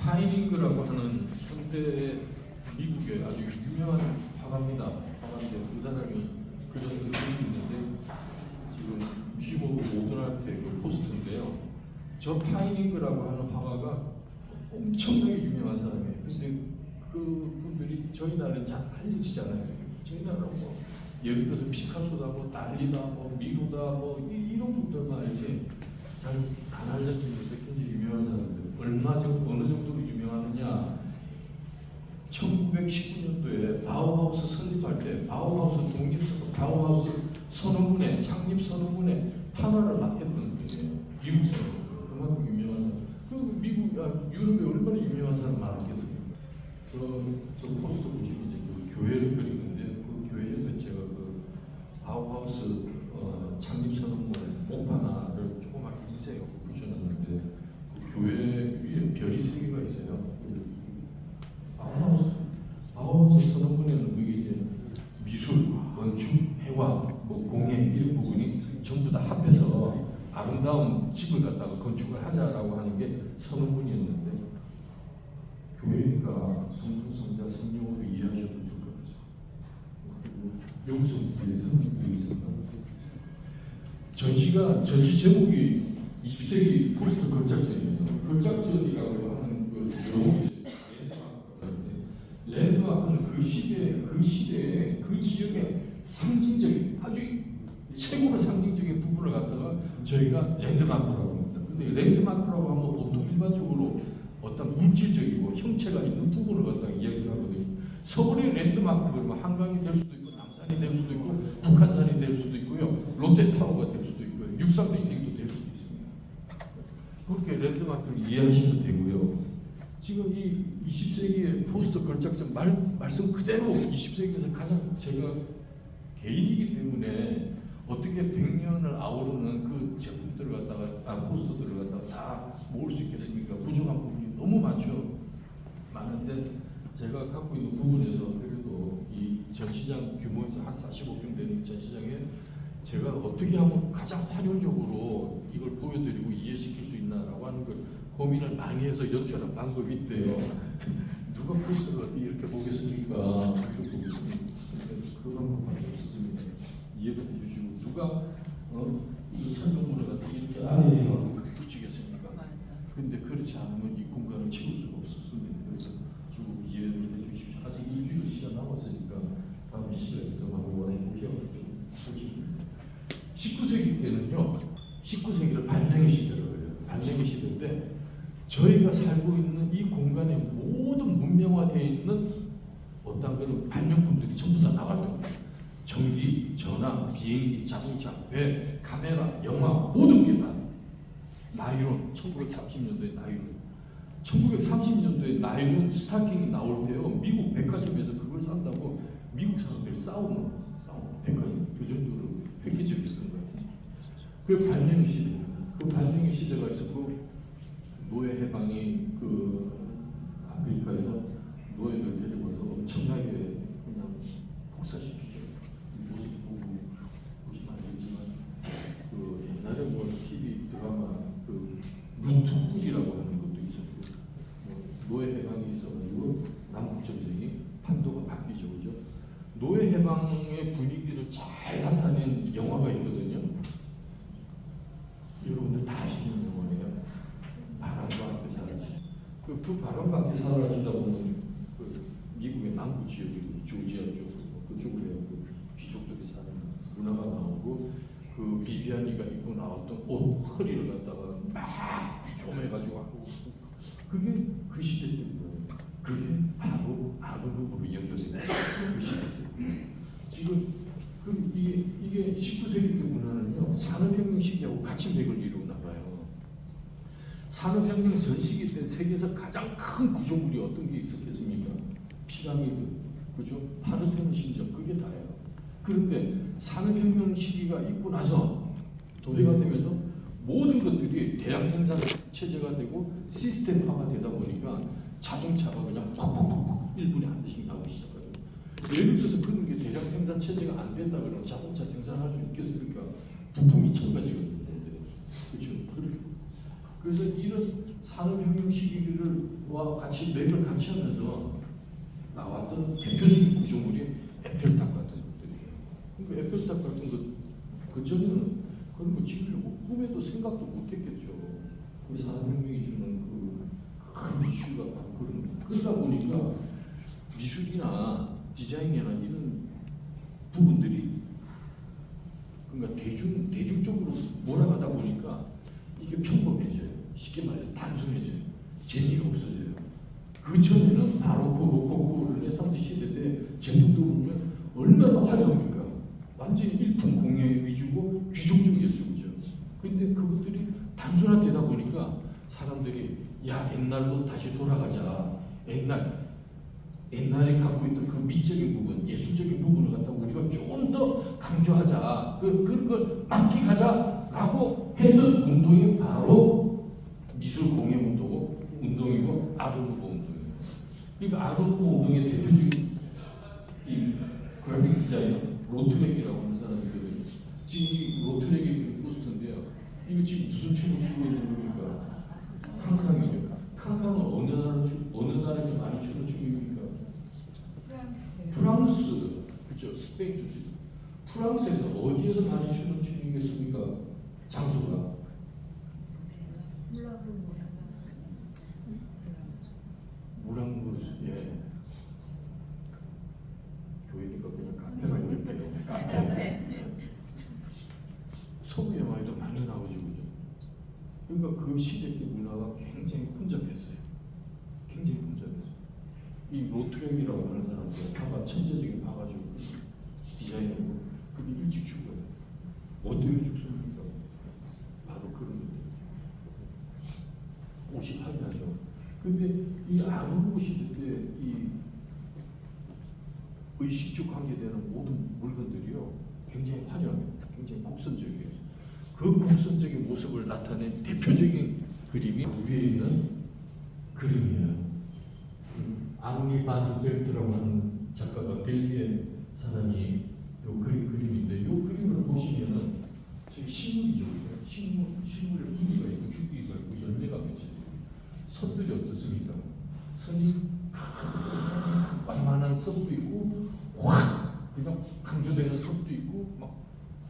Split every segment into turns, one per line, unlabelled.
하이닝그라고 하는 현대 미국의 아주 유명한 화가입니다. 화가인데 그 사람이 그려낸 그림이 있는데 지금 뮤지엄 오브 모던 아트의 그 포스터인데요. 저 하이닝그라고 하는 화가가 엄청나게 유명한 사람이에요. 근데 그 분들이 저희 나라에 잘 알려지지 않았어요. 저희 나라는 뭐 예를 들어서 피카소다, 뭐 달리다, 뭐 미로다, 뭐 이런 분들만 알지 잘 안 알려지는데 굉장히 유명한 사람들. 어느 정도로 유명하느냐? 1919년도에 바우하우스 설립할 때 바우하우스 선언문에 창립 선언문에 판화를 막 했던 분이에요. 미국 사람. 그만큼 유명한 사람. 그 미국 유럽에 얼마나 유명한 사람 많았겠습니까? 저 포스터 보시면 이제 그 교회를 그리는데 그 교회에서 제가 그 바우하우스 창립 선언문의 목판화를 조그맣게 인쇄해 붙여놨는데 그 교회 위에 별이 3개가 있어요. 바우하우스 선언문에는 그게 이제 미술, 건축, 해와, 뭐 공예 이런 부분이 전부 다 합해서 아름다운 집을 갖다가 건축을 하자라고 하는 게 선언문이었는데 교회니까 성부, 성자, 성령으로 이해하셔도 될 것 같아요. 여기서 뒤에서 여기 있습니다. 전시 제목이 20세기 포스터 걸작전이에요. 걸작전이라고 하는 그 영어죠. 랜드마크는 그 시대에 그 지역의 상징적인 아주 최고로 상징적인 부분을 갖다가 저희가 랜드마크라고 합니다. 근데 랜드마크라고 하면 보통 일반적으로 어떤 물질적이고 형체가 있는 부분을 갖다가 이야기를 하거든요. 서울의 랜드마크 그러면 한강이 될 수도 있고 남산이 될 수도 있고 북한산이 될 수도 있고요. 롯데타워가 될 수도 있고요. 육삼대생도 될 수도 있습니다. 그렇게 랜드마크를 이해하시면 되고요. 지금 이 20세기의 포스터 걸작전 말씀 그대로 20세기에서 가장 제가 개인이기 때문에 어떻게 100년을 아우르는 그 제품들을 갖다가 포스터들을 갖다가 다 모을 수 있겠습니까? 부족한 부분이 너무 많은데 제가 갖고 있는 부분에서 그래도 이 전시장 규모에서 한 45평 되는 전시장에 제가 어떻게 하면 가장 활용적으로 이걸 보여드리고 이해시킬 수 있나라고 하는 걸 고민을 많이 해서 연출한 방법이 있대요. 누가 포스터를 어떻게 이렇게 보겠습니까? 이렇게 보겠습니까? 그 방법밖에 없습니다. 이해를 해주시고 누가 이 설명문을 갖다 이렇게 아래에 붙이겠습니까? 근데 그렇지 않으면 이 공간을 채울 수가 없었습니다. 그래서 좀 이해를 해주십시오. 아직 2주일 시간 남았으니까 다음 시간에서 한번 해보죠. 19세기 때는요, 19세기를 발명의 시대라고 해요. 발명의 시대인데 저희가 살고 있는 이 공간에 모든 문명화되어 있는 어떤 그런 발명품들이 전부 다 나왔던 거예요. 전기, 전화, 비행기, 자동차, 배, 카메라, 영화 모든 게 다 나일론, 1930년도에 나일론. 1930년도에 나일론 스타킹이 나올 때요. 미국 백화점에서 그걸 산다고 미국 사람들이 싸우는 백화점. 그 정도로 획기적이었던 거예요. 그 발명의 시대입니다. 그 발명의 시대가 있었고 노예 해방이 그 아프리카에서 노예들 데려와서 엄청나게 그냥 복사시키죠. 모습 보고 보시면 알겠지만 그 옛날에 뭐 TV 드라마 그 문투불이라고 하는 것도 있었고 노예 해방이 있어가지고 남북 전쟁이 판도가 바뀌죠, 그죠? 노예 해방의 분위기를 잘 나타낸 영화가 있거든요. 여러분들 다 아시는 영화예요. 바람과 함께 살아지. 그 바람과 함께 살아지다 보면 그 미국의 남부 지역이고 조지아 쪽 그쪽으로 해갖고 귀족들이 사는 문화가 나오고 그 비비안이가 입고 나왔던 옷 허리를 갖다가 막 쪼매가지고 하고 그게 그 시대 때문이에요. 그게 바로 아르누브로 연결된 그 시대 때. 지금 이게 19세기 때 문화는요 산업혁명 시기하고 같이 맥을 이루나 봐요. 산업혁명 전 시기 때 세계에서 가장 큰 구조물이 어떤 게 있었겠습니까? 피라미드, 그죠? 파르테논 신전 그게 다예요. 그런데 산업혁명 시기가 있고 나서 도래가 되면서 모든 것들이 대량 생산 체제가 되고 시스템화가 되다 보니까 자동차가 그냥 팍팍팍 1분에 한 대씩 나오기 시작해요. 예를 들어서 그런 게 대량 생산 체제가 안 된다 그러면 자동차 생산할 수 있겠습니까? 부품이 천 가지거든요. 그렇죠? 그래서 이런 산업혁명 시기와 같이 맥을 같이 하면서 나왔던 대표적인 구조물이 에펠탑 같은 것들이에요. 그러니까 에펠탑 같은 것, 그전에는 그런 거 지으려고 꿈에도 생각도 못했겠죠. 그 산업혁명이 주는 그 이슈가 바로 그런 거. 그러다 보니까 미술이나 디자인이나 이런 부분들이 그러니까 대중적으로 몰아가다 보니까 이게 평범해져요. 쉽게 말해서 단순해져요. 재미가 없어져요. 그 전에는 바로크, 로코코, 르네상스 시대 때 제품도 보면 얼마나 화려합니까? 완전히 일품 공예 위주고 귀족적이었죠, 그죠? 그런데 그것들이 단순화되다 보니까 사람들이 야 옛날로 다시 돌아가자. 옛날에 갖고 있던 그 미적인 부분, 예술적인 부분을 갖다 우리가 조금 더 강조하자. 그런 걸 만끽하자라고 했던 운동이 바로 미술 공예 운동이고 아르누보 운동이에요. 그러니까 아르누보 운동의 대표적인 이 그래픽 디자이너 로트렉이라고 하는 사람이거든요. 지금 이 로트렉이 포스터인데요. 이거 지금 무슨 춤을 추고 있는 겁니까? 캉캉이죠. 캉캉은 어느 나라에서 많이 추는 춤입니까? 프랑스, 그렇죠. 스페인도 프랑스에서 어디에서 많이 추는 춤이겠습니까? 장소가 무랑무르. 예. 교회니까 그냥 카페가 있는데 카페. 서구 영화에도 많이 나오죠, 그죠? 그러니까 그 시대 때 문화가 굉장히 혼잡했어요. 굉장히 혼잡했어요. 이 로트렉이라고 하는 사람들 화가 천재적인 화가지고 디자이너고 그게 일찍 죽어요. 어떻게 죽습니까? 바로 그런 거예요. 옷이 화려하죠. 근데 이 아르누보 시대 때 이 의식주 관계되는 모든 물건들이요 굉장히 화려합니다. 굉장히 곡선적이에요. 그 곡선적인 모습을 나타낸 대표적인 그림이 위에 있는 그림이에요. 앙리 바스벨트라고 하는 작가가 벨기에 사람이 요 그림인데 요 그림을 보시면은 저희 식물이죠. 식물의 뿌리가 있고 줄기가 있고 열매가 맺혀요. 선들이 어떻습니까? 선이 완만한 선도 있고 확 그냥 강조되는 선도 있고 막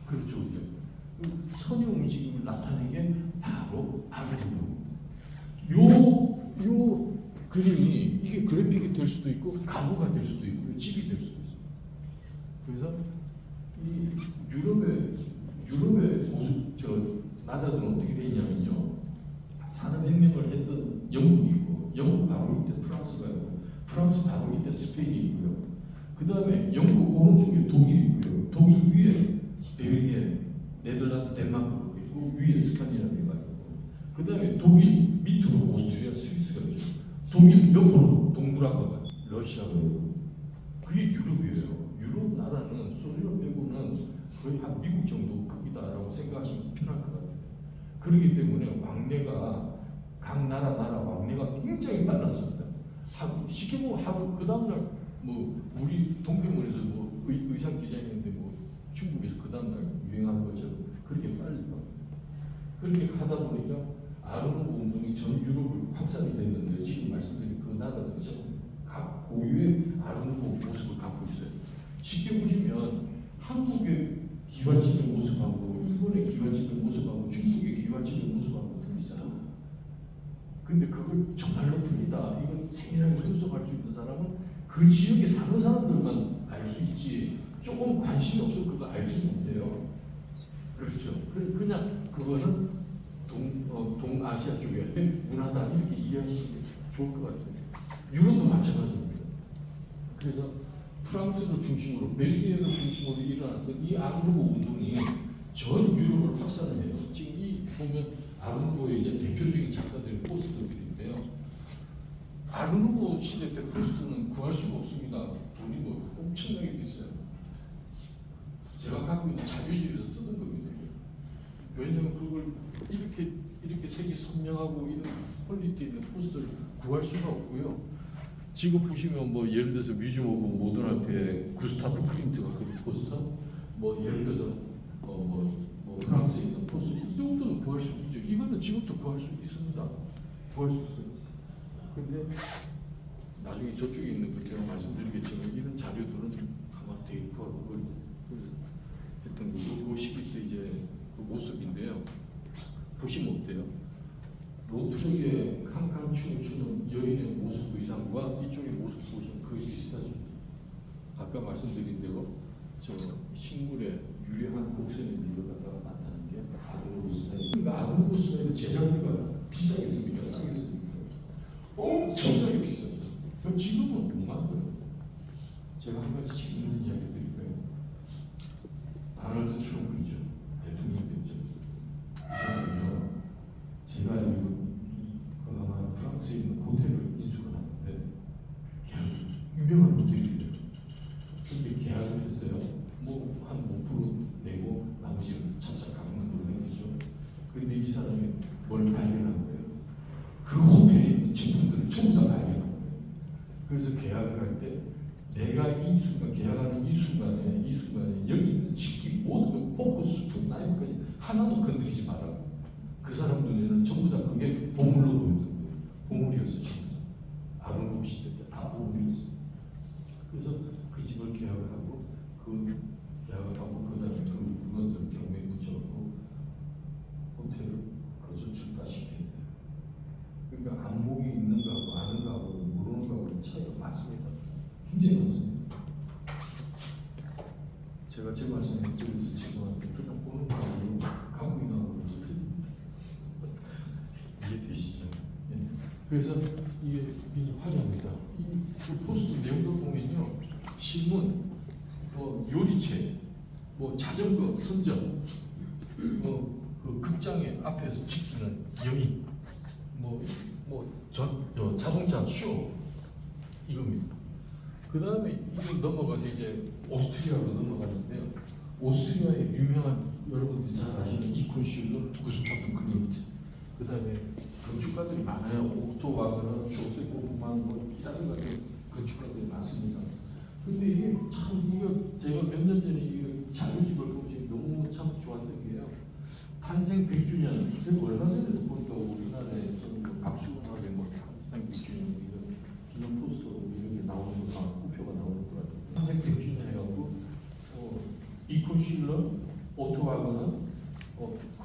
그렇죠. 선의 움직임을 나타내는 게 바로 아르누보. 요 그림이 이게 그래픽이 될 수도 있고 가구가 될 수도 있고 집이 될 수도 있어요. 그래서 이 유럽의 나라들은 어떻게 돼 있냐면요. 산업혁명을 했던 영국이 있고 영국 바로 밑에 프랑스가 있고 프랑스 바로 밑에 스페인이 있고요. 그 다음에 영국 오른쪽에 독일이 있고요. 독일 위에 벨기에, 네덜란드, 덴마크가 있고 위에 스칸디나비아가 있고 그 다음에 독일 밑으로 오스트리아, 스위스가 있죠. 독일 옆으로 동유럽과 러시아가 있고 그게 유럽이에요. 유럽 나라는 소련 빼고는 거의 한 미국 정도 크기다라고 생각하시면 편할 것 같아요. 그렇기 때문에 왕래가 각 나라 왕래가 굉장히 빨랐습니다. 쉽게 보면 하루 그 다음날 뭐 우리 동대문에서 뭐 의상 디자인인데 뭐 중국에서 그 다음날 유행하는 것처럼 그렇게 빨리 그렇게 하다 보니까 아르누보 운동이 전 유럽을 확산이 됐는데 지금 말씀드린 그 나라들이 각 고유의 아르누보 모습을 갖고 있어요. 쉽게 보시면 한국의 기와집의 모습하고 일본의 기와집의 모습하고 중국의 기와집의 모습하고 틀리잖아. 근데 그걸 정말로 틀리다. 이건 세밀하게 분석할 수 있는 사람은 그 지역에 사는 사람들만 알 수 있지. 조금 관심이 없어 그거 알지 못해요. 그렇죠. 그냥 그거는 동아시아 쪽의 문화다 이렇게 이해하시는 게 좋을 것 같아요. 유럽도 마찬가지입니다. 그래서 프랑스를 중심으로 벨기에를 중심으로 일어났던 이 아르누보 운동이 전 유럽을 확산을 해요. 지금 이 보면 아르누보의 이제 대표적인 작가들의 포스터들인데요. 아르누보 시대 때 포스터는 구할 수가 없습니다. 돈이 뭐 엄청나게 비싸요. 제가 갖고 있는 자료집에서 뜯은 겁니다. 왜냐하면 그걸 이렇게 색이 선명하고 이런 퀄리티 있는 포스터를 구할 수가 없고요. 지금 보시면 뭐 예를 들어서 뮤지엄 오브 모던 아트의 구스타프 크림트가 그 포스터, 뭐 예를 들어서 프랑스에 있는 포스터 이 정도는 구할 수 있죠. 이거는 지금도 구할 수 있습니다. 구할 수 있어요. 근데 나중에 저쪽에 있는 거 제가 말씀드리겠지만 이런 자료들은 아마 테이프하고 했던 거고 그 시기 때 이제 그 모습인데요. 보시면 어때요? 로트에 캉캉 춤을 추는 여인의 모습 의상과 이쪽의 모습 보시면 거의 비슷하죠. 아까 말씀드린 대로 저 식물의 유려한 곡선의 밀로 갖다가 나타나는 게 아르누브 스타일. 그러니까 아르누브 스타일의 제작비가 비싸겠습니까? 싸겠습니까? 엄청나게 비쌉니다. 그럼 지금은 못 만들어요. 제가 한 가지 재밌는 이야기 드릴까요? 아놀드 트럼프이죠. 대통령 됐죠. 이 사람은요, 제가 알기로 아마 프랑스에 있는 호텔을 인수를 하는데 유명한 호텔이에요. 근데 계약을 했어요. 뭐 한 5% 내고 나머지는 차차 갚는 걸로 했죠. 그런데 이 사람이 뭘 발견한 거예요? 그 호텔에 있는 제품들을 전부 다 발견한 거예요. 그래서 계약을 할 때 내가 이 순간 계약하는 이 순간에 여기 있는 식기 모든 포크 수축 나이프까지 하나도 건드리지 마라. 그 사람 눈에는 전부 다 그게 보물로 보였던 거예요. 보물이었어요. 아르누브 시대 때 다 보물이었어요. 그래서 그 집을 계약을 하고 그다음에 그 물건들을 경매에 붙여놓고 호텔을 거저 출가시켰네요. 그러니까 안목이 있는 거하고 아는 거하고 모르는 거하고 차이가 많습니다. 굉장히 많습니다. 제가 제 말씀에 드려서 죄송한데 그냥 보는 거하고 갖고 있는 거하고 이해되시죠? 네. 그래서 이게 굉장히 화려합니다. 이 포스트 내용들 보면요, 신문, 요리체, 자전거 선전, 그 극장의 앞에서 지키는 여인, 자동차 쇼 이겁니다. 그 다음에 이걸 넘어가서 이제 오스트리아로 넘어가는데요. 오스트리아의 유명한 여러분들이 잘 아시는 이콘슐러, 구스타프 클린트, 그 다음에 건축가들이 많아요. 오토 와그너, 조세 호프만, 기타스 같은 건축가들이 많습니다. 근데 이게 참 이거 제가 몇 년 전에 이 자료집을 보면 너무 참 좋았던 게요. 탄생 100주년, 제가 얼마 전에도 보니까 우리나라에 저는 박수근하게 탄생 100주년 기념 포스터 이런 게 나오는 거, 우표가 나오는 거 같아요. 탄생 100주년 해갖고 이콘슐러, 오토와그너,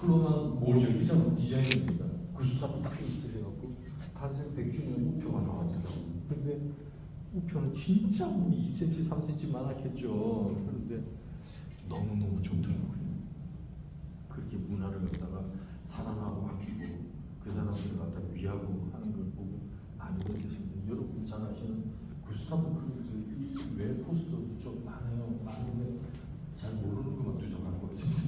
클로만 몰저 이 사람 디자인입니다. 구스타프 클린트 해갖고 탄생 100주년 우표가 나왔더라고요. 근데 우표는 진짜 2cm, 3cm 많았겠죠. 그런데 너무너무 좋더라고요. 그렇게 문화를 갖다가 사랑하고 아끼고 그 사람들을 갖다가 위하고 하는 걸 보고 많이 느꼈습니다. 여러분 잘 아시는 구스타프 클린트 이외 포스터도 좀 많아요. 많은데 잘 모르는 것만 두적하는 것 같습니다.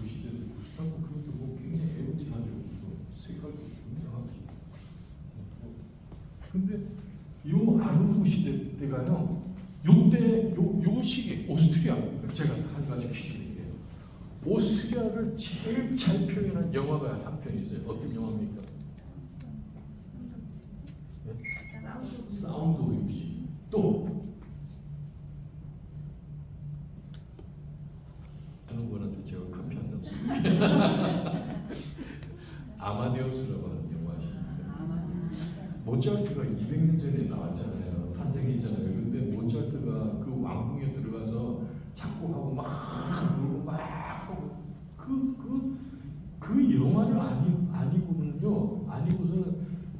그 시대에 구스타프 클린트 굉장히 에로틱하죠. 색깔도 굉장하죠. 근데 요 아르누브 시대 때가요. 요때 요 시기 오스트리아 제가 한 가지 퀴즈 드릴게요. 오스트리아를 제일 잘 표현한 영화가 한 편 있어요. 어떤 영화입니까? 네? 사운드 오브 뮤직. 또 하는 분한테 제가 커피 한 잔 씁니다. 아마데우스라고 하는 영화십니다. 모차르트가 200년 전에 나왔잖아요. 탄생했잖아요. 근데 모차르트가 그 왕궁에 들어가서 작곡하고 막 놀고 막 하고 그 영화를 아니고서는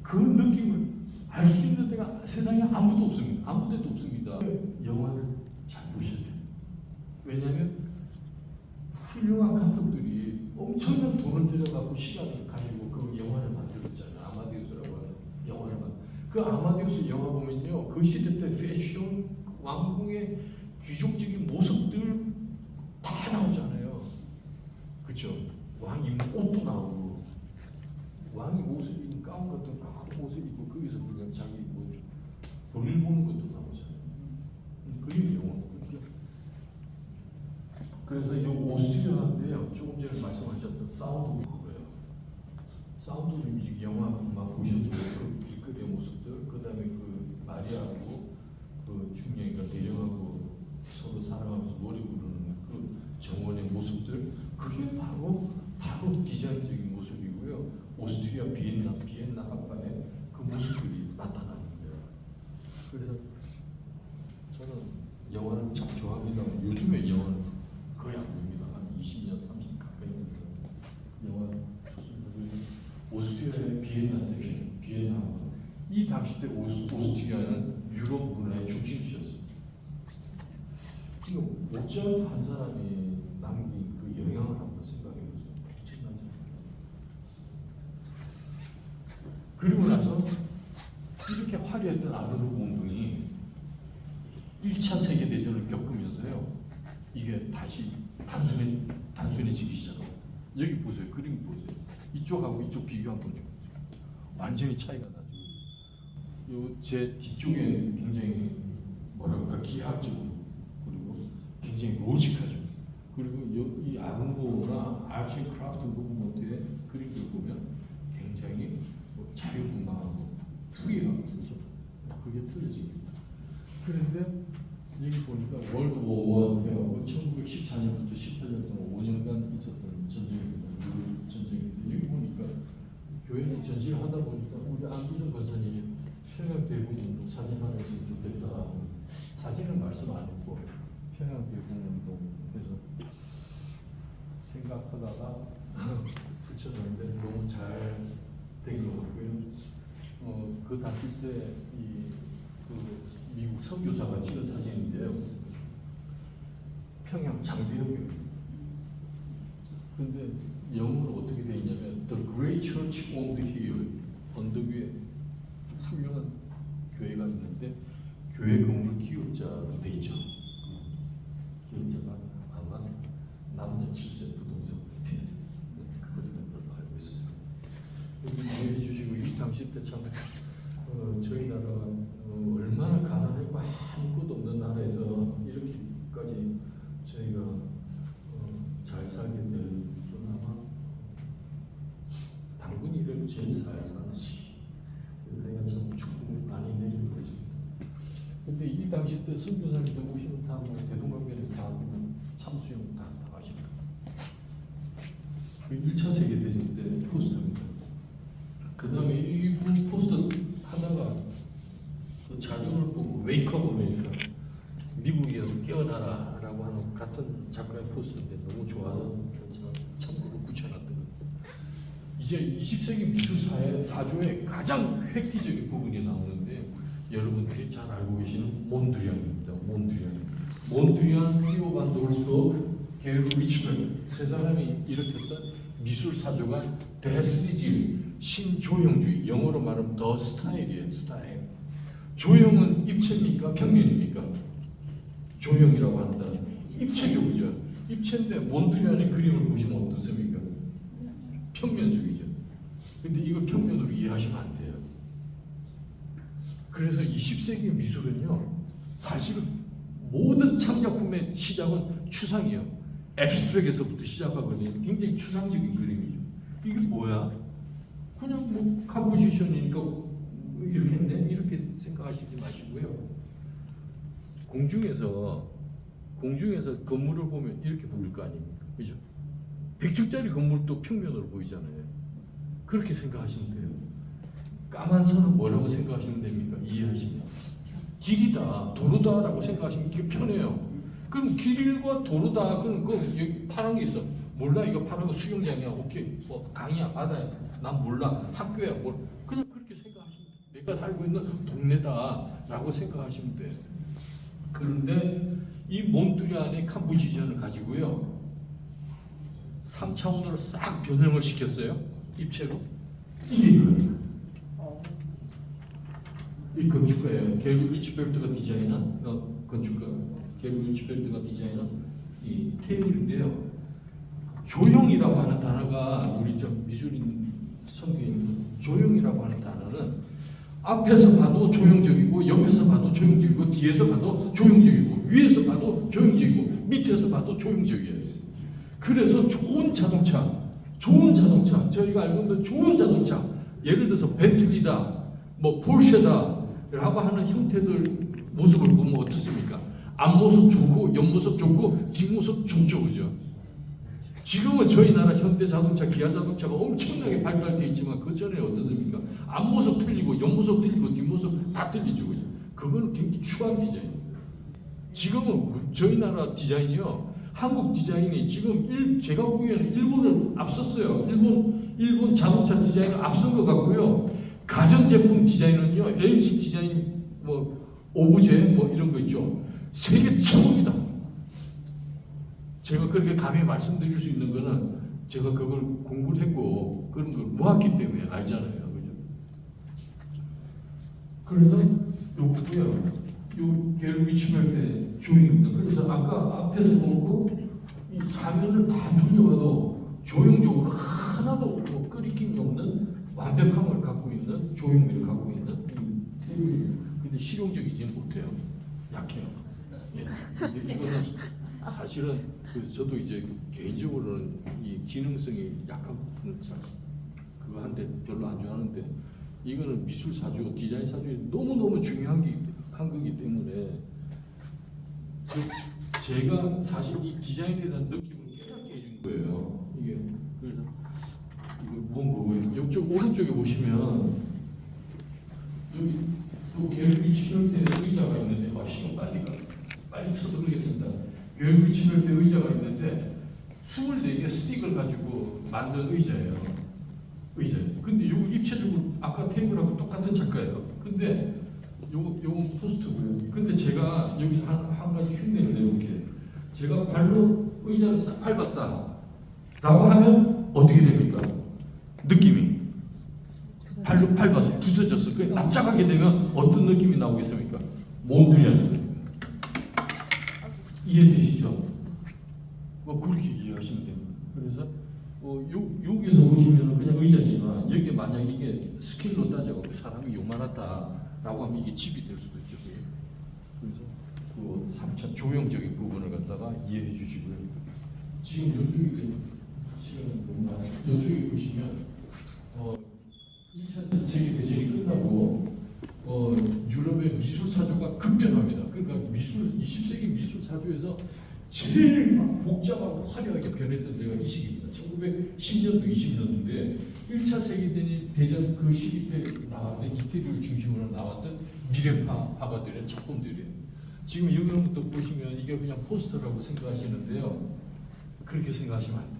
그 느낌을 알 수 있는 데가 세상에 아무도 없습니다. 아무 데도 없습니다. 영화를 잘 보셔야 돼요. 왜냐하면 훌륭한 감독들이 엄청난 돈을 들여갖고 시간을 가지고 그 영화를 만들었잖아요. 아마데우스라고 하는 영화를 그 아마데우스 영화 보면요, 그 시대 때 패션, 왕궁의 귀족적인 모습들 다 나오잖아요. 그렇죠? 왕이 입는 옷도 나오고, 왕이 옷을 입는 가운 같은 큰 옷을 입고 거기서 그냥 자기 볼일 보는 것도 나오잖아요. 그게 영화거든요. 그래서 이 오스트리아인데요, 조금 전에 말씀하셨던 사운드 뮤직이에요. 사운드 뮤직 영화 막 보셔도 그 길거리의 모습들, 그 다음에 그 마리아하고 그 중령이가 데려가고 서로 사랑하면서 노래 부르는 그 정원의 모습들, 그게 바로 디자인적인 모습. 모습이고요. 오스트리아, 비엔나 합판에 그 모습들이 나타나는데요. 그래서 저는 영화를 참 좋아합니다. 요즘에 영화는 거의 안 봅니다. 한 20년, 30년 가까이 봅니다. 영화 좋습니다. 오스트리아의 비엔나 섹션, 비엔나 합판. 이 당시 때 오스트리아는 유럽 문화의 중심지였어요. 이거 모차르트 한 사람이 남긴 그 영향을 한번 생각해 보세요. 엄청나지 않나요? 그리고 나서 이렇게 화려했던 아르노브 운동이 1차 세계대전을 겪으면서요, 이게 다시 단순해지기 시작합니다. 여기 보세요. 그림 보세요. 이쪽하고 이쪽 비교 한번 해보세요. 완전히 차이가 나죠. 제 뒤쪽에는 굉장히 뭐랄까 기하학적으로, 그리고 굉장히 로직하죠. 그리고 이 아르노브나 아치 크라프트 무브먼트의 그림을 보면 굉장히 자유분방하고 투기하고 있어서 그게 틀려집니다. 그런데 여기 보니까 월드 워 1 해하고 1914년부터 18년 동안 5년간 있었던 전쟁입니다. 미국 전쟁인데 여기 보니까 교회에서 전시를 하다 보니까 우리 안기준 권사님이 평양 대공운동 사진 하나 있으면 좋겠다. 사진은 말씀 안 했고 평양 대공운동 해서 생각하다가 붙여놨는데 너무 잘 된 것 같고요. 그 당시 때 그 미국 선교사가 찍은 사진인데요. 평양 장대역입니다. 근데 영어로 어떻게 되어 있냐면 The Great Church on the Hill, 언덕 위에 훌륭한 교회가 있는데 교회 건물 기업자로 되어 있죠. 기업자가 아마 남녀 7세 부동산 그런 걸로 알고 있습니다. 이해해 주시고 이 당시 때 참 저희 나라가 얼마나 가난하고 아무것도 없는 나라에서 이렇게까지 저희가 잘 살게 될 줄 아마 당분이 이래도 제일 잘 사는 시기. 내가 참 축복 많이 내리는 거죠. 근데 이 당시 때 선교사님들 오시면 다 뭐 대동강변에 다 참수용 다 하십니다. 그 1차 세계대전 때 포스터입니다. 그 다음에 이 포스터 하다가 그 자료를 보고 웨이크업 아메리카, 미국이어서 깨어나라 라고 하는 같은 작가의 포스터인데 너무 좋아서 참고로 붙여놨더라고요. 이제 20세기 미술 사조의 가장 획기적인 부분이 나오는데 여러분들이 잘 알고 계시는 몬드리안입니다. 몬드리안, 티오 반 돌스토크, 게르 리치벨 세 사람이 일으켰던 미술 사조가 데스질, 신조형주의, 영어로 말하면 더 스타일이에요. 스타일. 조형은 입체입니까? 평면입니까? 조형이라고 한다. 입체교죠. 입체인데 몬드리안의 그림을 보시면 어떻습니까? 평면적이죠. 근데 이걸 평면으로 이해하시면 안 돼요. 그래서 20세기 미술은요, 사실은 모든 창작품의 시작은 추상이에요. 앱스트랙에서부터 시작하거든요. 굉장히 추상적인 그림이죠. 이게 뭐야? 그냥 뭐 컴포지션이니까 이렇게 했네? 이렇게 생각하시지 마시고요. 공중에서 건물을 보면 이렇게 보일 거 아닙니까? 그죠? 100층짜리 건물도 평면으로 보이잖아요. 그렇게 생각하시면 돼요. 까만 선은 뭐라고 생각하시면 됩니까? 이해하십니까? 길이다, 도로다라고 생각하시면 이게 편해요. 그럼 길과 도로다, 그럼 여기 파란 게 있어. 몰라, 이거 파란 거 수영장이야. 오케이. 뭐 강이야, 바다야. 난 몰라. 학교야. 뭐 그냥 그렇게 생각하시면 돼. 내가 살고 있는 동네다라고 생각하시면 돼. 그런데 이 몬드리안의 컴포지션을 가지고요, 3차원으로 싹 변형을 시켰어요. 입체로. 이게 이거예요. 이 건축가예요. 게르 리치벨트가 디자인한 건축가. 게르 리치벨트가 디자인한 이 테이블인데요. 조형이라고 하는 단어가 우리 미술인 성경인 조형이라고 하는 단어는 앞에서 봐도 조형적이고 옆에서 봐도 조형적이고 뒤에서 봐도 조형적이고 위에서 봐도 조형적이고 밑에서 봐도 조형적이에요. 그래서 좋은 자동차 저희가 알고 있는 좋은 자동차, 예를 들어서 벤틀리다, 뭐 폴쉐다라고 하는 형태들 모습을 보면 어떻습니까? 앞모습 좋고 옆모습 좋고 뒷모습 좋죠, 그죠? 지금은 저희 나라 현대자동차, 기아자동차가 엄청나게 발달되어 있지만 그 전에 어떻습니까? 앞모습 틀리고 옆모습 틀리고 뒷모습 다 틀리죠. 그죠? 그거는 굉장히 추한 디자인. 지금은 저희 나라 디자인이요. 한국 디자인이 지금 제가 보기에는 일본을 앞섰어요. 일본 자동차 디자인을 앞선 것 같고요. 가전제품 디자인은요. LG 디자인 뭐 오브제 뭐 이런 거 있죠. 세계 최고입니다. 제가 그렇게 감히 말씀드릴 수 있는 거는 제가 그걸 공부를 했고 그런 걸 모았기 때문에 알잖아요. 그죠? 그래서 요거고요. 요 계열 위치별대 조형입니다. 그래서 아까 앞에서 보고 이 사면을 다 돌려봐도 조형적으로 하나도 뭐 끓이김이 없는 완벽함을 갖고 있는 조형미를 갖고 있는 이 테이블. 근데 실용적이지 못해요. 약해요. 예. 이거는 사실은 저도 이제 개인적으로는 이 기능성이 약한 부분은 그거 한데 별로 안 좋아하는데 이거는 미술 사주, 디자인 사주에 너무 중요한 거기 때문에 제가 사실 이 디자인에 대한 느낌을 깨닫게 해준 거예요. 이게 그래서 이거 뭐예요? 이쪽 오른쪽에 보시면 여기 또 계열 위치별대 의자가 있는데 시간 빨리 서두르겠습니다. 계열 위치별대 의자가 있는데 24개 스틱을 가지고 만든 의자예요. 근데 요거 입체적으로 아까 테이블하고 똑같은 작가예요. 근데 요건 포스트고요. 근데 제가 여기 한 가지 흉내를 내볼게요. 제가 발로 의자를 싹 밟았다 라고 하면 어떻게 됩니까? 느낌이 발로 밟아서 부서졌을 거예요. 납작하게 되면 어떤 느낌이 나오겠습니까? 몽둥이라는 거예요. 이해되시죠? 뭐 그렇게 이해하시면 됩니다. 그래서 여기서 보시면 그냥 의자지만 여기 만약 이게 스케일로 따져갖고 사람이 요만하다라고 하면 이게 집이 될 수도 있죠. 그래서 그 3차 조형적인 부분을 갖다가 이해해 주시고요. 지금 이쪽에 시간은 너무 많아요. 이쪽에 보시면 2차 세계대전이 끝나고 유럽의 미술 사조가 급변합니다. 그러니까 20세기 미술 사조에서 제일 복잡하고 화려하게 변했던 데가 이 시기입니다. 1910년도, 20년도인데 1차 세계대전 그 시기 때 나왔던 이태리를 중심으로 나왔던 미래파 화가들의 작품들이에요. 지금 여기부터 보시면 이게 그냥 포스터라고 생각하시는데요. 그렇게 생각하시면 안 돼요.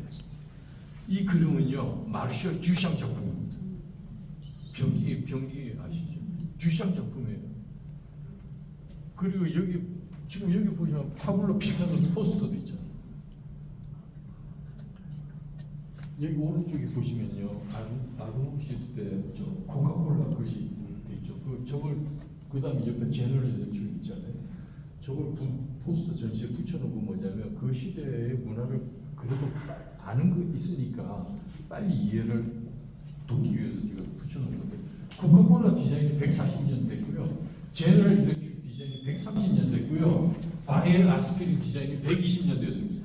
이 그림은요, 마르셜 듀샹 작품입니다. 병기 아시죠? 듀샹 작품이에요. 그리고 지금 여기 보시면 파블로 피카소 포스터도 있잖아요. 여기 오른쪽에 보시면요, 아르누시 때 저 코카콜라 글씨 돼 있죠. 저걸 그다음에 옆에 제너럴 일렉트릭 있잖아요. 저걸 포스터 전시에 붙여놓은 건 뭐냐면 그 시대의 문화를 그래도 아는 거 있으니까 빨리 이해를 돕기 위해서 지금 붙여놓은 건데 코카콜라 디자인이 140년 됐고요. 제너럴 일렉트릭 디자인이 130년 됐고요. 바이엘 아스피린 디자인이 120년 됐습니다.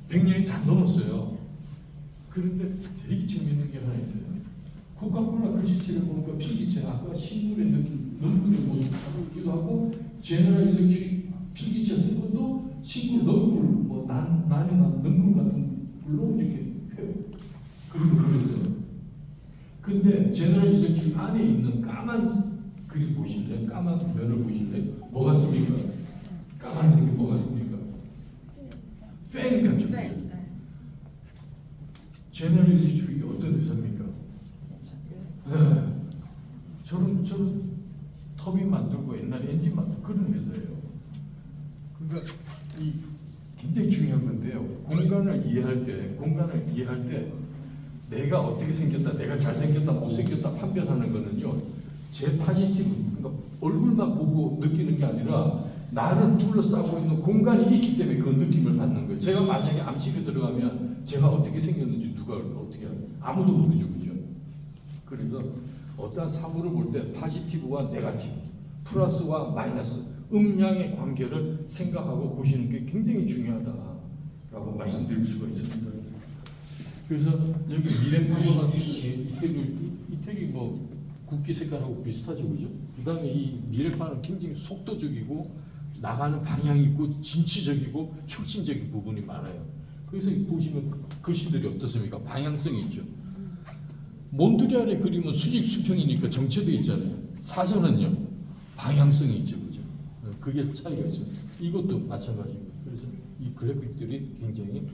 100년이 다 넘었어요. 그런데 되게 재밌는 게 하나 있어요. 코카콜라 글씨체를 보니까 필기체, 아까 식물의 느낌, 너구리의 모습 하고 있기도 하고, 제너럴 일렉트릭 필기체 쓴 것도 식물 너구리, 뭐 난이 난 능굴 같은 불로 이렇게 그림을 그렸어요. 근데 제너럴 일렉트릭 안에 있는 까만 그림 보실래요? 까만 면을 보실래요? 뭐 같습니까? 까만색이 뭐 같습니까? 팬 같죠? 제너럴 일렉트릭이 어떤 회사입니까? 네. 저는 터빈 만들고 옛날에 엔진 만들고 그런 회사예요. 그러니까 이 굉장히 중요한 건데요. 공간을 이해할 때 내가 어떻게 생겼다, 내가 잘생겼다, 못생겼다 판별하는 거는요. 제 파지티브, 그러니까 얼굴만 보고 느끼는 게 아니라 나를 둘러싸고 있는 공간이 있기 때문에 그 느낌을 받는 거예요. 제가 만약에 암집에 들어가면 제가 어떻게 생겼는지 누가 어떻게 알아요? 아무도 모르죠, 그죠? 그래서 어떠한 사물을 볼 때 파지티브와 네거티브, 플러스와 마이너스, 음양의 관계를 생각하고 보시는 게 굉장히 중요하다라고 말씀드릴 수가 있습니다. 그래서 여기 미래파고는 이태리 뭐 국기 색깔하고 비슷하죠, 그죠? 그다음에 이 미래파는 굉장히 속도적이고 나가는 방향이 있고 진취적이고 혁신적인 부분이 많아요. 그래서 보시면 글씨들이 어떻습니까? 방향성이 있죠. 몬드리안의 그림은 수직 수평이니까 정체돼 있잖아요. 사선은요 방향성이 있죠, 그죠? 그게 차이가 있습니다. 이것도 마찬가지고. 그래서 이 그래픽들이 굉장히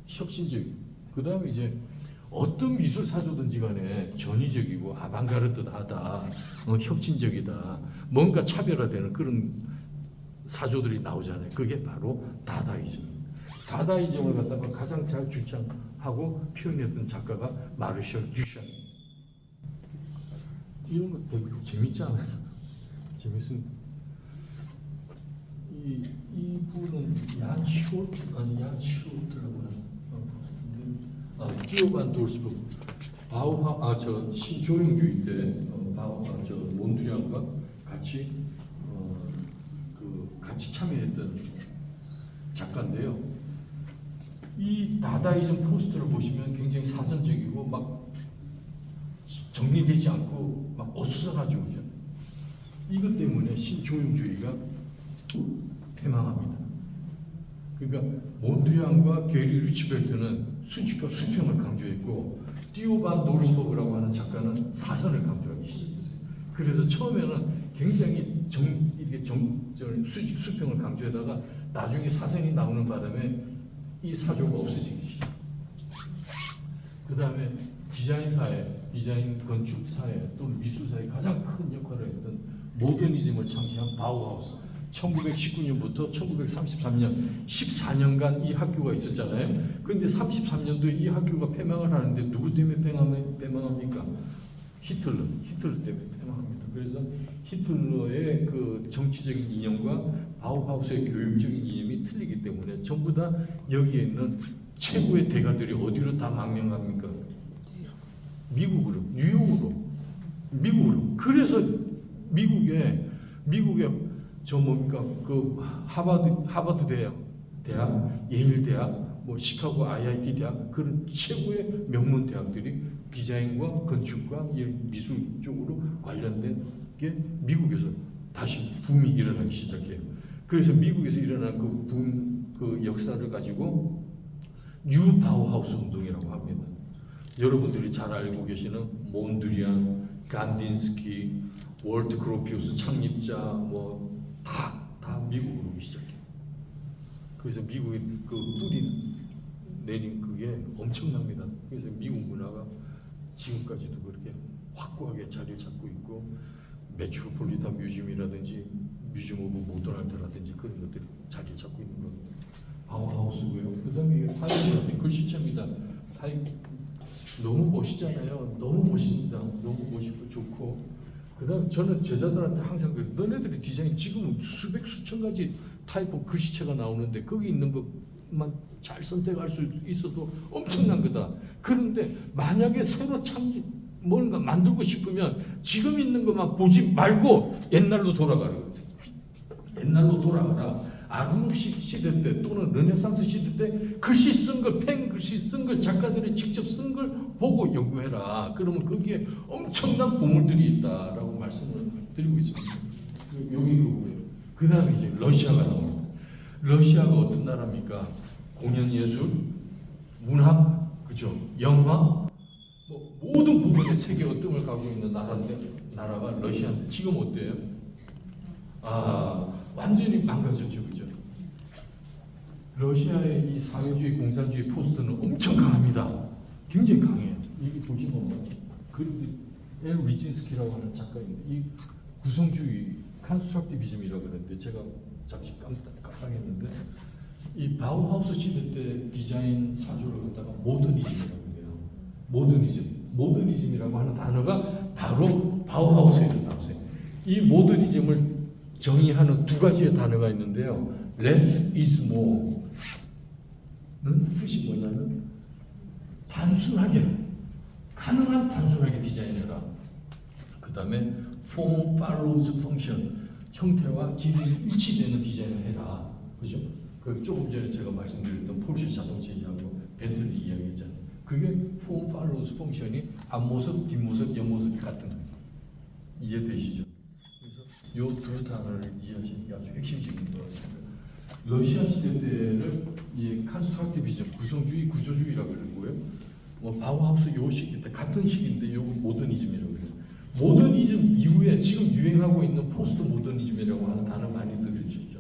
혁신적이고, 그 다음에 이제 어떤 미술 사조든지 간에 전위적이고 아방가르드하다, 혁신적이다, 뭔가 차별화되는 그런 사조들이 나오잖아요. 그게 바로 다다이즘. 다다이즘을 갖다가 가장 잘 주창하고 표현했던 작가가 마르셜 듀샹. 이런 거 되게 재밌잖아요. 재밌습니다. 이 분은 얀 슈트라고 하는 피오반 돌스부 저 신조영주의 때 저 몬드리안과 같이 같이 참여했던 작가인데요. 이 다다이즘 포스터를 보시면 굉장히 사선적이고 막 정리되지 않고 막 어수선하죠, 그죠? 이것 때문에 신조영주의가 패망합니다. 그러니까 몬드리안과 게리 루치벨트는 수직과 수평을 강조했고, 띠오반 노르스버그라고 하는 작가는 사선을 강조하기 시작했어요. 그래서 처음에는 굉장히 수직 수평을 강조하다가 나중에 사선이 나오는 바람에 이 사조가 없어지기 시작. 그 다음에 디자인 건축사에 또는 미술사에 가장 큰 역할을 했던 모더니즘을 창시한 바우하우스. 1919년부터 1933년 14년간 이 학교가 있었잖아요. 그런데 33년도에 이 학교가 폐망을 하는데 누구 때문에 폐망합니까? 히틀러 때문에 폐망합니다. 그래서 히틀러의 그 정치적인 이념과 바우하우스의 교육적인 이념이 틀리기 때문에 전부 다 여기에 있는 최고의 대가들이 어디로 다 망명합니까? 미국으로, 뉴욕으로, 미국으로. 그래서 미국에 저 뭡니까 그 하버드 대학, 예일 대학, 뭐 시카고 IIT 대학, 그런 최고의 명문 대학들이 디자인과 건축과 미술 쪽으로 관련된 게 미국에서 다시 붐이 일어나기 시작해요. 그래서 미국에서 일어난 그 역사를 가지고 뉴 바우하우스 운동이라고 합니다. 여러분들이 잘 알고 계시는 몬드리안, 간딘스키, 월트 크로피우스 창립자 다 미국으로 오기 시작해요. 그래서 미국의 그 뿌리 내린 그게 엄청납니다. 그래서 미국 문화가 지금까지도 그렇게 확고하게 자리를 잡고 있고, 메트로폴리탄 뮤지엄이라든지 뮤지엄 오브 모던 아트라든지 그런 것들이 자리를 잡고 있는 겁니다. 바우하우스고요. 그다음에 이게 타입 글씨체입니다. 타입 너무 멋있잖아요. 너무 멋있습니다. 너무 멋있고 좋고. 그다음 저는 제자들한테 항상 그래요. 너네들이 디자인 지금은 수백 수천 가지 타입 글씨체가 나오는데 거기 있는 것만 잘 선택할 수 있어도 엄청난 거다. 그런데 만약에 새로 뭔가 만들고 싶으면 지금 있는 것만 보지 말고 옛날로 돌아가라. 옛날로 돌아가라. 아르누 시대 때 또는 르네상스 시대 때 글씨 쓴 걸, 글씨 쓴 걸 작가들이 직접 쓴 걸 보고 연구해라. 그러면 거기에 엄청난 보물들이 있다라고 말씀을 드리고 있습니다. 여기 그거고요. 그 다음에 이제 러시아가 나옵니다. 러시아가 어떤 나라입니까? 공연 예술, 문학, 그죠? 영화, 모든 부분에 세계 어떤 가고 있는 나라가 러시아인데 지금 어때요? 완전히 망가졌죠, 그죠? 러시아의 이 사회주의, 공산주의 포스터는 엄청 강합니다. 굉장히 강해요. 여기 보시면 엘 위진스키라고 하는 작가인데 이 구성주의, 컨스트럭티비즘이라고 그러는데 제가 잠시 깜빡했는데 이 바우하우스 시대 때 디자인 사조를 갖다가 모더니즘이라고 해요. 모더니즘이라고 하는 단어가 바로 바우하우스에서 나왔어요. 이 모더니즘을 정의하는 두 가지의 단어가 있는데요. less is more는 뜻이 뭐냐면 가능한 단순하게 디자인해라. 그 다음에 form follows function, 형태와 기능이 일치되는 디자인을 해라. 그죠? 그 조금 전에 제가 말씀드렸던 포르쉐 자동차 이야기하고 벤틀리 이야기했잖아요. 그게 form follows function이 앞모습, 뒷모습, 옆모습이 같은 거예요. 이해되시죠? 요 두 단어를 이해하시는 게 아주 핵심적인 것 같습니다. 러시아 시대 때를 이 컨스트럭티브 컨스트럭티비즘, 구성주의, 구조주의라고 그러고요. 뭐 바우하우스 요 시기 때 같은 시기인데 요 모더니즘이라고 그래요. 모더니즘 이후에 지금 유행하고 있는 포스트 모더니즘이라고 하는 단어 많이 들으셨죠.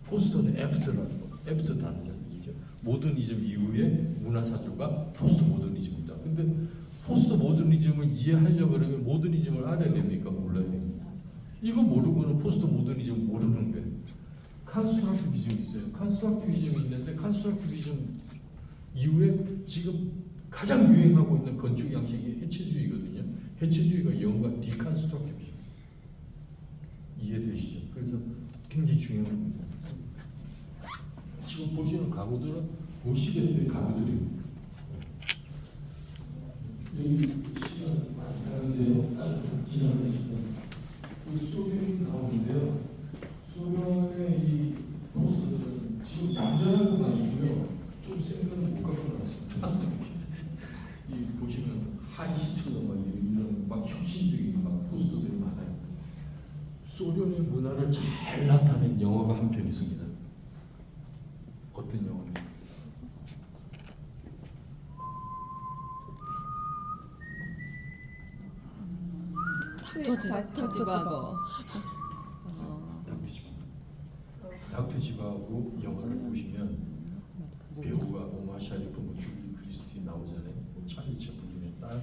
포스트는 애프터라는 거, 애프터 단어잖아요. 모더니즘 이후에 문화사조가 포스트 모더니즘이다. 근데 포스트 모더니즘을 이해하려고 그러면 모더니즘을 알아야 됩니까? 몰라야 됩니까? 이거 모르고는 포스트 모더니즘 모르는 거예요. 컨스트럭티비즘이 있어요. 컨스트럭티비즘이 있는데 컨스트럭티비즘 이후에 지금 가장 유행하고 있는 건축 양식이 해체주의거든요. 해체주의가 영어가 디컨스트럭티비즘. 이해되시죠? 그래서 굉장히 중요한 겁니다. 지금 보시는 가구들은 그 시대의 가구들입니다. 여기 시간 많이 가는데요. 지나가시죠. 소련 가운데요. 소련의 이 포스터들은 지금 얌전한 건 아니고요. 좀 센 거는 못 갖고 나왔습니다. 이 보시면 하이히틀러 막 이런 막 혁신적인 막 포스터들이 많아요. 소련의 문화를 잘 나타낸 영화가 한 편 있습니다. 어떤 영화입니까?
닥터지바고.
닥터지바고 영화를 보시면 배우가 오마 샤리프, 뭐 줄리 크리스티 나오잖아요. 뭐 찰리 채플린의 딸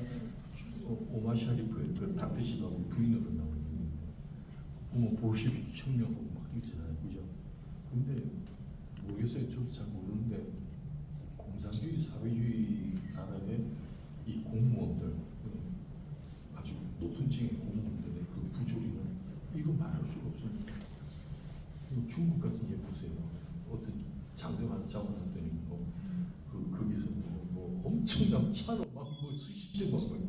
오마 샤리프의 그 닥터지바고 부인으로 나오는 뭐 볼셰비크 혁명하고 막 이러잖아요, 그죠? 근데 모르겠어요, 저도 잘 모르는데 공산주의 사회주의 나라의 이 공무원들 아주 높은 층의 공무원들의 그 부조리는 이루 말할 수가 없습니다. 중국 같은 게 보세요. 어떤 장성한 자원한들이 거기서 뭐 엄청난 차로 막 뭐 수십 대 먹어요.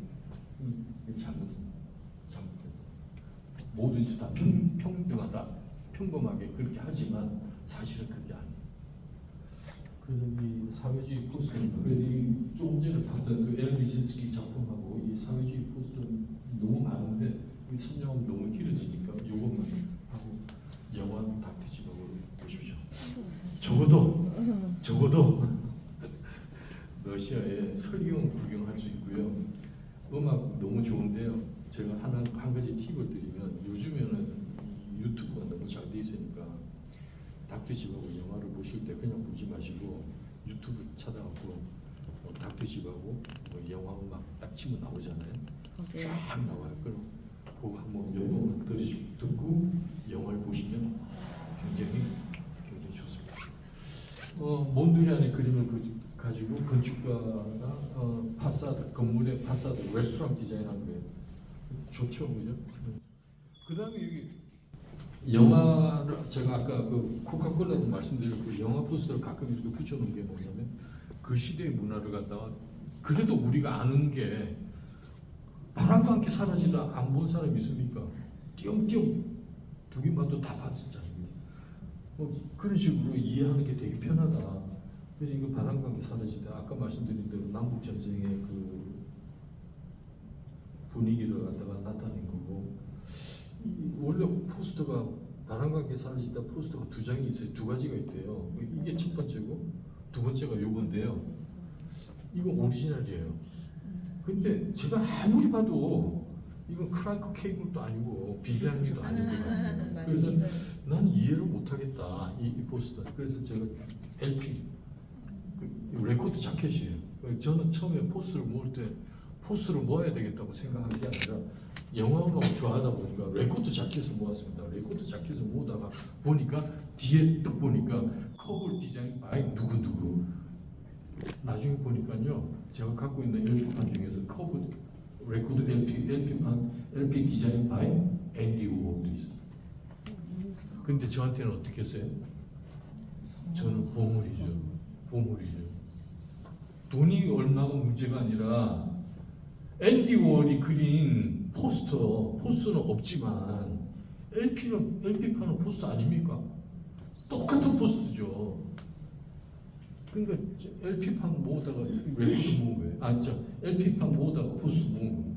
잘못했다. 뭐든지 다 평등하다, 평범하게 그렇게 하지만 사실은 그게 아니에요. 그래서 이 사회주의 포스터는 그래서 이 조금 전에 봤던 그 엘비진스키 작품하고 이 사회주의 포스터는 너무 많은데 이 설명은 너무 길어지니까 요것만 하고 영화 닥터지바고를 보십시오. 적어도 러시아의 설경 구경할 수 있고요. 음악 너무 좋은데요. 제가 한 가지 팁을 드리면 요즘에는 유튜브가 너무 잘 돼 있으니까 닥터지바고 영화를 보실 때 그냥 보지 마시고 유튜브 찾아갖고 닥터지바고 영화 음악 딱 치면 나오잖아요. 쫙 나와요. 그럼 그거 한번 몇 번만 듣고 영화를 보시면 굉장히 좋습니다. 몬드리안의 그림을 가지고 건축가가 파사드 건물의 파사드 레스토랑 디자인한 거예요. 좋죠, 그죠? 그 다음에 여기 영화를 제가 아까 그 코카콜라도 말씀드렸고 영화 포스터를 가끔 이렇게 붙여놓은 게 뭐냐면 그 시대의 문화를 갖다가 그래도 우리가 아는 게 바람과 함께 사라지다 안 본 사람이 있습니까? 띄엄띄엄 보긴 봐도 다 봤었잖아요. 그런 식으로 이해하는 게 되게 편하다. 그래서 이거 바람과 함께 사라지다 아까 말씀드린 대로 남북 전쟁의 그 분위기를 갖다가 나타낸 거고 원래 포스터가 바람과 함께 사라지다 포스터가 두 장이 있어요. 두 가지가 있대요. 이게 첫 번째고 두 번째가 요건데요. 이거 오리지널이에요. 근데 제가 아무리 봐도 이건 크라이커 케이블도 아니고 비비안기도 아니고 그래서 난 이해를 못하겠다 이 포스터. 그래서 제가 LP 레코드 자켓이에요. 저는 처음에 포스터를 모을 때 포스터를 모아야 되겠다고 생각한 게 아니라 영화 음악을 좋아하다 보니까 레코드 자켓을 모았습니다. 레코드 자켓을 모으다가 보니까 뒤에 딱 보니까 커버 디자인 바이 누구누구. 나중에 보니까요 제가 갖고 있는 LP판 중에서 커버 레코드 LP 디자인 바이 앤디 우ォ홀도 있어요. 근데 저한테는 어떻게 했어요? 저는 보물이죠. 돈이 얼마가 문제가 아니라 앤디 우ォ홀이 그린 포스터는 없지만 LP판은 포스터 아닙니까? 똑같은 포스터죠. 그러니까 LP판 모으다가 레코드 모은 거예요. LP판 모으다가 포스터 모은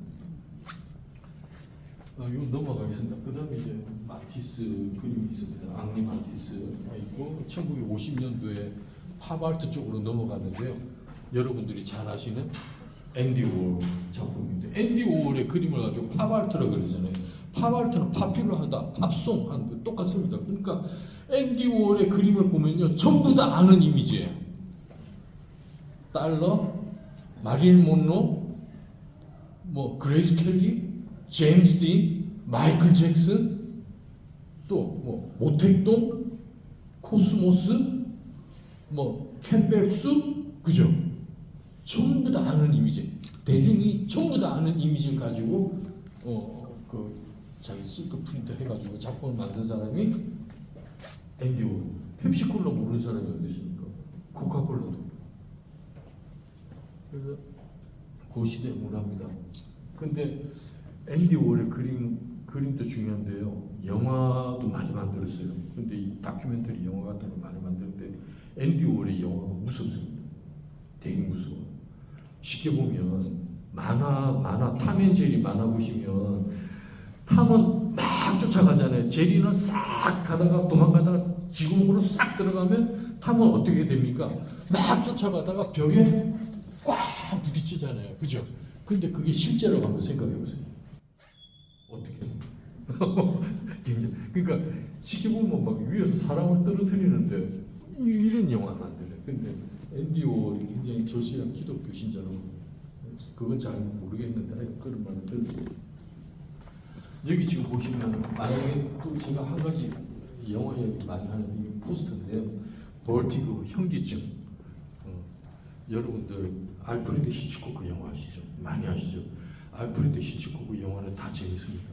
거예요. 이거 넘어가겠습니다. 그 다음에 이제 마티스 그림이 있습니다. 앙리 마티스가 있고 1950년도에 팝아트 쪽으로 넘어갔는데요. 여러분들이 잘 아시는 앤디 오월 작품인데, 앤디 오월의 그림을 가지고 팝아트라고 그러잖아요. 팝아트는 파퓰러하다, 팝송 하는 거 똑같습니다. 그러니까 앤디 오월의 그림을 보면요, 전부 다 아는 이미지예요. 달러, 마릴린 몬로, 뭐 그레이스 켈리, 제임스 딘, 마이클 잭슨, 또 뭐 모택동, 코스모스, 뭐 캠벨수, 그죠? 전부 다 아는 이미지. 대중이 전부 다 아는 이미지를 가지고 그 자기 실크 프린트 해가지고 작품을 만든 사람이 앤디 오월. 펩시콜라 모르는 사람이 어디 있습니까? 코카콜라도. 그래서 그 시대에 문화입니다. 근데 앤디 오월의 그림도 중요한데요. 영화도 많이 만들었어요. 근데 이 다큐멘터리 영화 같은 거 많이 만드는데 앤디 오월의 영화가 무섭습니다. 되게 무서워. 쉽게 보면 만화 탐 앤 제리 만화 보시면 탐은 막 쫓아가잖아요. 제리는 싹 가다가 도망가다가 지구목으로 싹 들어가면 탐은 어떻게 됩니까? 막 쫓아가다가 벽에 꽉 부딪히잖아요. 그죠? 근데 그게 실제라고 한번 생각해 보세요. 어떻게? 굉장히, 그러니까 쉽게 보면 막 위에서 사람을 떨어뜨리는데 이런 영화 만들어요. 근데 앤디 오월이 굉장히 절실한 기독교 신자로, 그건 잘 모르겠는데 그런 말을 들었어요. 여기 지금 보시면 만약에 또 제가 한 가지 영화 얘기 많이 하는 이 포스터인데요. 벌티고 현기증. 여러분들 알프레드 히치코크 영화 아시죠? 많이 아시죠? 알프레드 히치코크 영화는 다 재밌습니다.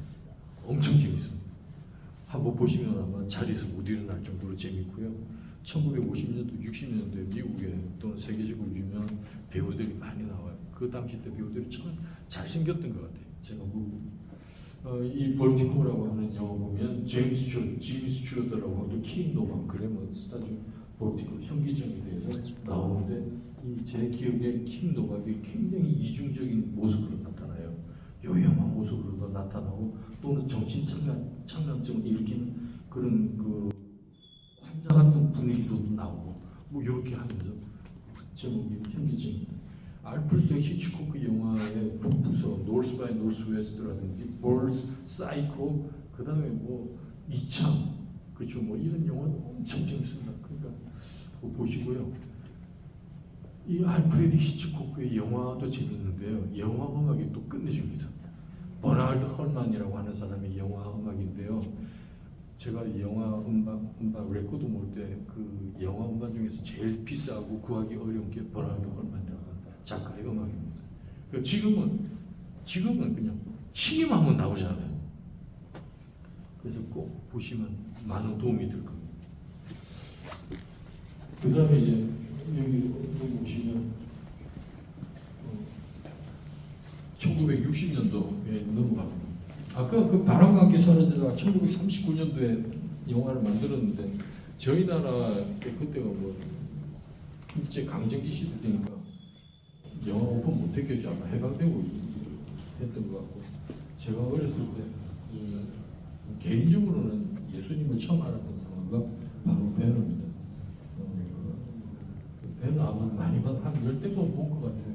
엄청 재밌습니다. 한번 보시면 아마 자리에서 못 일어날 정도로 재밌고요. 1950년도, 60년도에 미국에 또는 세계적으로 유명한 배우들이 많이 나와요. 그 당시 때 배우들이 참 잘생겼던 것 같아요. 제가 이 벌티코라고 하는 영화 보면 제임스 스튜어트라고 하는 킴 노만, 그래머 스타죠. 벌티코 현기증에 대해서 나오는데 제 기억에 킴 노막이 굉장히 이중적인 모습으로 나타나요. 요염한 모습으로도 나타나고 또는 정신 착란증을 일으키는 그런 그 환자 같은 분위기도 나오고 뭐 이렇게 하면서 제목이 현기증입니다. 알프레드 히치코크 영화의 북부서 노스 바이 노스 웨스트라든지 볼스, 사이코, 그 다음에 뭐 이참, 그렇죠, 뭐 이런 영화도 엄청 재밌습니다. 그러니까 그거 보시고요. 이 알프레드 히치코크의 영화도 재밌는데요. 영화 음악이 또 끝내줍니다. 버나드 헐만이라고 하는 사람의 영화 음악인데요. 제가 영화 음악 레코드 몰 때 그 영화 음반 중에서 제일 비싸고 구하기 어려운 게 버나드 헐만이라고 하는 작가의 음악입니다. 그러니까 지금은 그냥 취임하면 나오잖아요. 그래서 꼭 보시면 많은 도움이 될 겁니다. 그 다음에 이제 여기 보시면 1960년도에 넘어갑니다. 아까 그 바람과 함께 사라지다가 1939년도에 영화를 만들었는데 저희 나라 때 그때가 뭐 일제 강점기 시대 되니까 영화 오픈 못했겠죠. 아마 해방되고 했던 것 같고, 제가 어렸을 때 개인적으로는 예수님을 처음 알았던 영화가 바로 배너입니다. 배너 아마 많이 한 10대 번 본 것 같아요.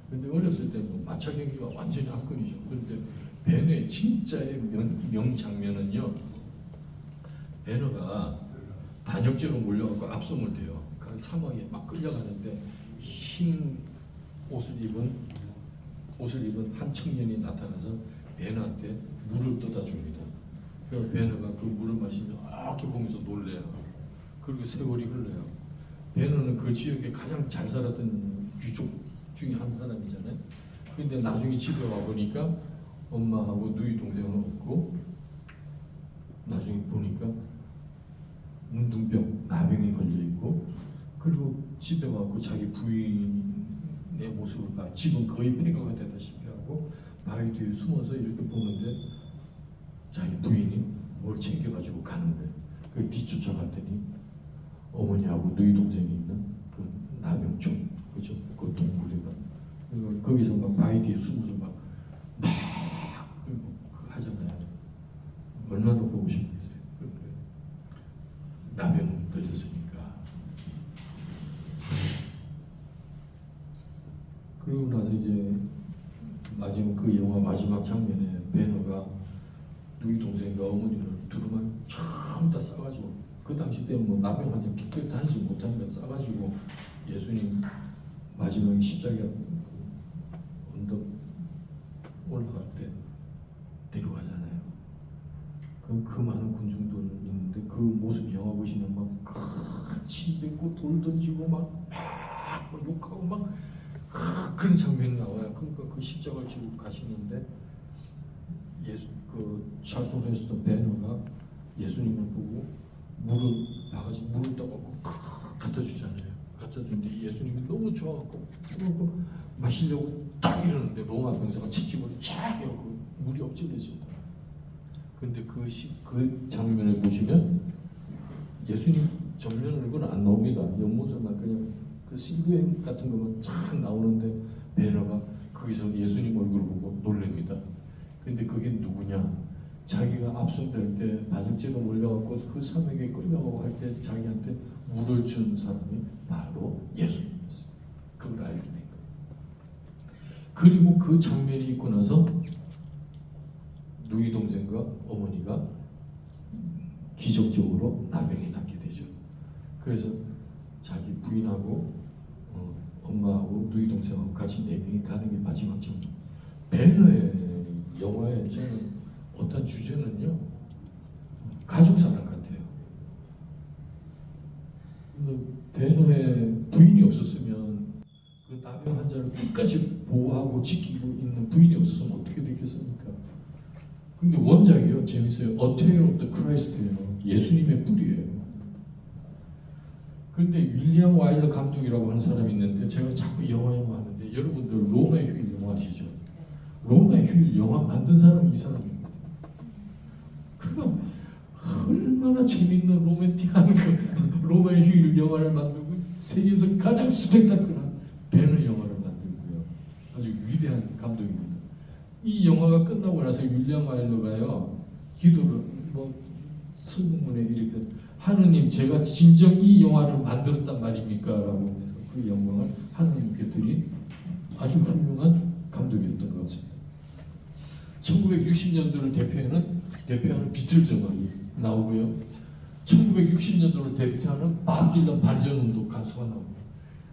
근데 어렸을 때 뭐 마차 경기가 완전히 압권이죠. 그런데 배너의 진짜의 명장면은요, 배너가 반역죄로 몰려가고 압송을 돼요. 그 사막에 막 끌려가는데 흰 옷을 입은 한 청년이 나타나서 배너한테 물을 떠다 줍니다. 그래서 배너가 그 물을 마시면 이렇게 보면서 놀래요. 그리고 세월이 흘러요. 배너는 그 지역에 가장 잘 살았던 귀족 중에 한 사람이잖아요. 근데 나중에 집에 와 보니까 엄마하고 누이 동생은 없고, 나중에 보니까 문둥병, 나병에 걸려 있고, 그리고 집에 와서 자기 부인의 모습을 봐. 집은 거의 폐가가 되다시피 하고 바위 뒤에 숨어서 이렇게 보는데 자기 부인이 뭘 챙겨가지고 가는 거예요. 그 뒤쫓아갔더니 어머니하고 누이 동생이 있는 그 나병촌, 그죠? 그 동굴이가. 거기서 막 바위 뒤에 숨어서 막 하잖아요. 얼마나 보고 싶겠어요. 나병 걸렸으니까.
그러고 나서 이제 마지막 그 영화 마지막 장면에 배너가 누이 동생과 어머니를 두루마리 전부 다 싸가지고, 그 당시 때는 뭐 남녀한테 기껏 다니지 못하니까 싸가지고 예수님 마지막에 십자가 언덕 올라갈 때 데려가잖아요. 그 많은 군중들 있는데 그 모습 영화 보시면 막침 뱉고 돌 던지고 막 욕하고 막 그런 장면이 나와요. 그러니까 그 십자가를 지고 가시는데 그 찰턴 헤스턴 배너가 예수님을 보고 물을 바가지 물을 떠갖고 갖다 주잖아요. 갖다 주는데 예수님이 너무 좋아갖고 마시려고 딱 이러는데 로마 병사가 채찍으로 쫙 해갖고 물이 엎질러진다. 근데 그 장면을 보시면 예수님 전면 얼굴은 안 나옵니다. 옆모습만 그냥 그 실루엣 같은 것만 쫙 나오는데 베너가 거기서 예수님 얼굴을 보고 놀랍니다. 근데 그게 누구냐? 자기가 압송될 때 반역죄가 몰려갖고 그 사명에 끌려가고 할 때 자기한테 물을 준 사람이 바로 예수님이었어요. 그걸 알게 된 거예요. 그리고 그 장면이 있고 나서 누이 동생과 어머니가 기적적으로 나병이 낫게 되죠. 그래서 자기 부인하고 엄마하고 누이 동생하고 같이 네 명이 가는 게 마지막 장면. 베너의 영화의 저는 어떤 주제는요 가족 사랑 같아요. 베너의 부인이 없었으면 그 나병 환자를 끝까지 보호하고 지키고 있는 부인이 없었으면 어떻게 되겠습니까? 근데 원작이요 재밌어요. A Tale of the Christ예요. 예수님의 뿔이에요. 근데 윌리엄 와일러 감독이라고 하는 사람이 있는데 제가 자꾸 영화 하는데 여러분들 로마의 휴일 영화 아시죠? 로마의 휴일 영화 만든 사람이 이 사람입니다. 그럼 얼마나 재밌는 로맨틱한 그 로마의 휴일 영화를 만들고 세계에서 가장 스펙타클한 배너 영화를 만들고요. 아주 위대한 감독입니다. 이 영화가 끝나고 나서 윌리엄 와일러가요 기도를 성문에 이렇게 하느님 제가 진정 이 영화를 만들었단 말입니까? 라고 해서 그 영광을 하느님께 드린 아주 훌륭한 감독이었던 것 같습니다. 1960년도를 대표하는 비틀즈 음악이 나오고요. 1960년도를 대표하는 밥 딜런 반전운동 가수가 나옵니다.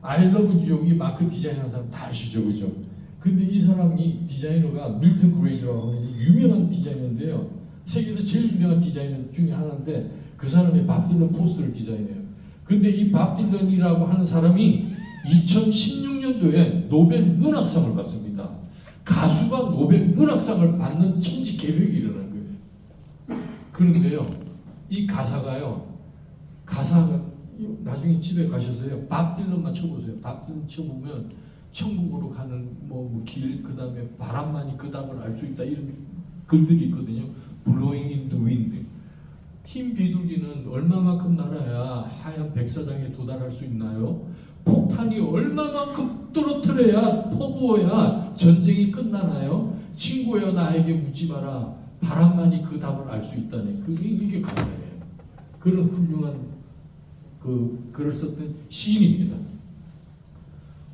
I Love 뉴욕이 마크 디자인하는 사람 다 아시죠, 그죠? 근데 이 사람이 디자이너가 밀턴 그레이즈라고 하는 유명한 디자이너인데요. 세계에서 제일 유명한 디자이너 중에 하나인데 그 사람이 밥 딜런 포스터를 디자인해요. 근데 이 밥 딜런이라고 하는 사람이 2016년도에 노벨 문학상을 받습니다. 가수가 노벨 문학상을 받는 천지 개벽이 일어난 거예요. 그런데요, 이 가사가 나중에 집에 가셔서요, 밥 딜런만 쳐보세요. 밥 딜런 쳐보면 천국으로 가는 길, 그 다음에 바람만이 그 답을 알 수 있다 이런 글들이 있거든요. Blowing in the wind. 흰 비둘기는 얼마만큼 날아야 하얀 백사장에 도달할 수 있나요? 폭탄이 얼마만큼 떨어뜨려야 퍼부어야 전쟁이 끝나나요? 친구여 나에게 묻지 마라. 바람만이 그 답을 알 수 있다네. 이게 가사예요. 그런 훌륭한 글을 썼던 시인입니다.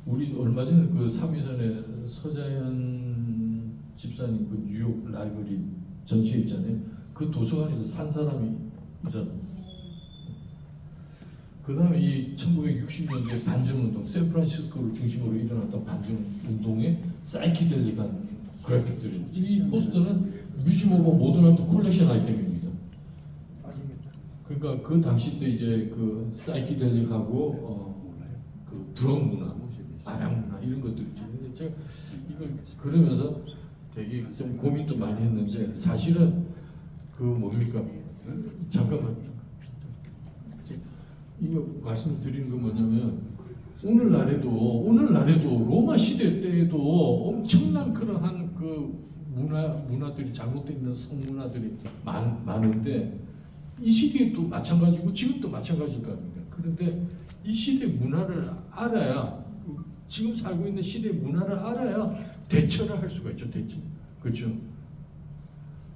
우리 얼마 전에 그 3위선에 서자연 집사님 그 뉴욕 라이브러리 전시회 있잖아요. 그 도서관에서 산 사람이 있잖아요. 그 다음에 이 1960년대 반전운동, 샌프란시스코를 중심으로 일어났던 반전운동의 사이키델릭한 그래픽들이, 이 포스터는 뮤지엄 오브 모던 아트 콜렉션 아이템입니다. 그러니까 그 당시 때 이제 그 사이키델릭하고 그 드럼 문화, 아양 문화 이런 것들 있죠. 근데 제가 이걸 그러면서 되게 좀 고민도 많이 했는데 사실은 그 뭡니까? 잠깐만. 이거 말씀을 드리는 건 뭐냐면 오늘날에도 로마 시대 때에도 엄청난 그러한 그 문화들이 잘못되어 있는 성문화들이 많은데 이 시대도 마찬가지고 지금도 마찬가지일 겁니다. 그런데 이 시대 문화를 알아야, 지금 살고 있는 시대 문화를 알아야 대처를 할 수가 있죠. 대처. 그렇죠?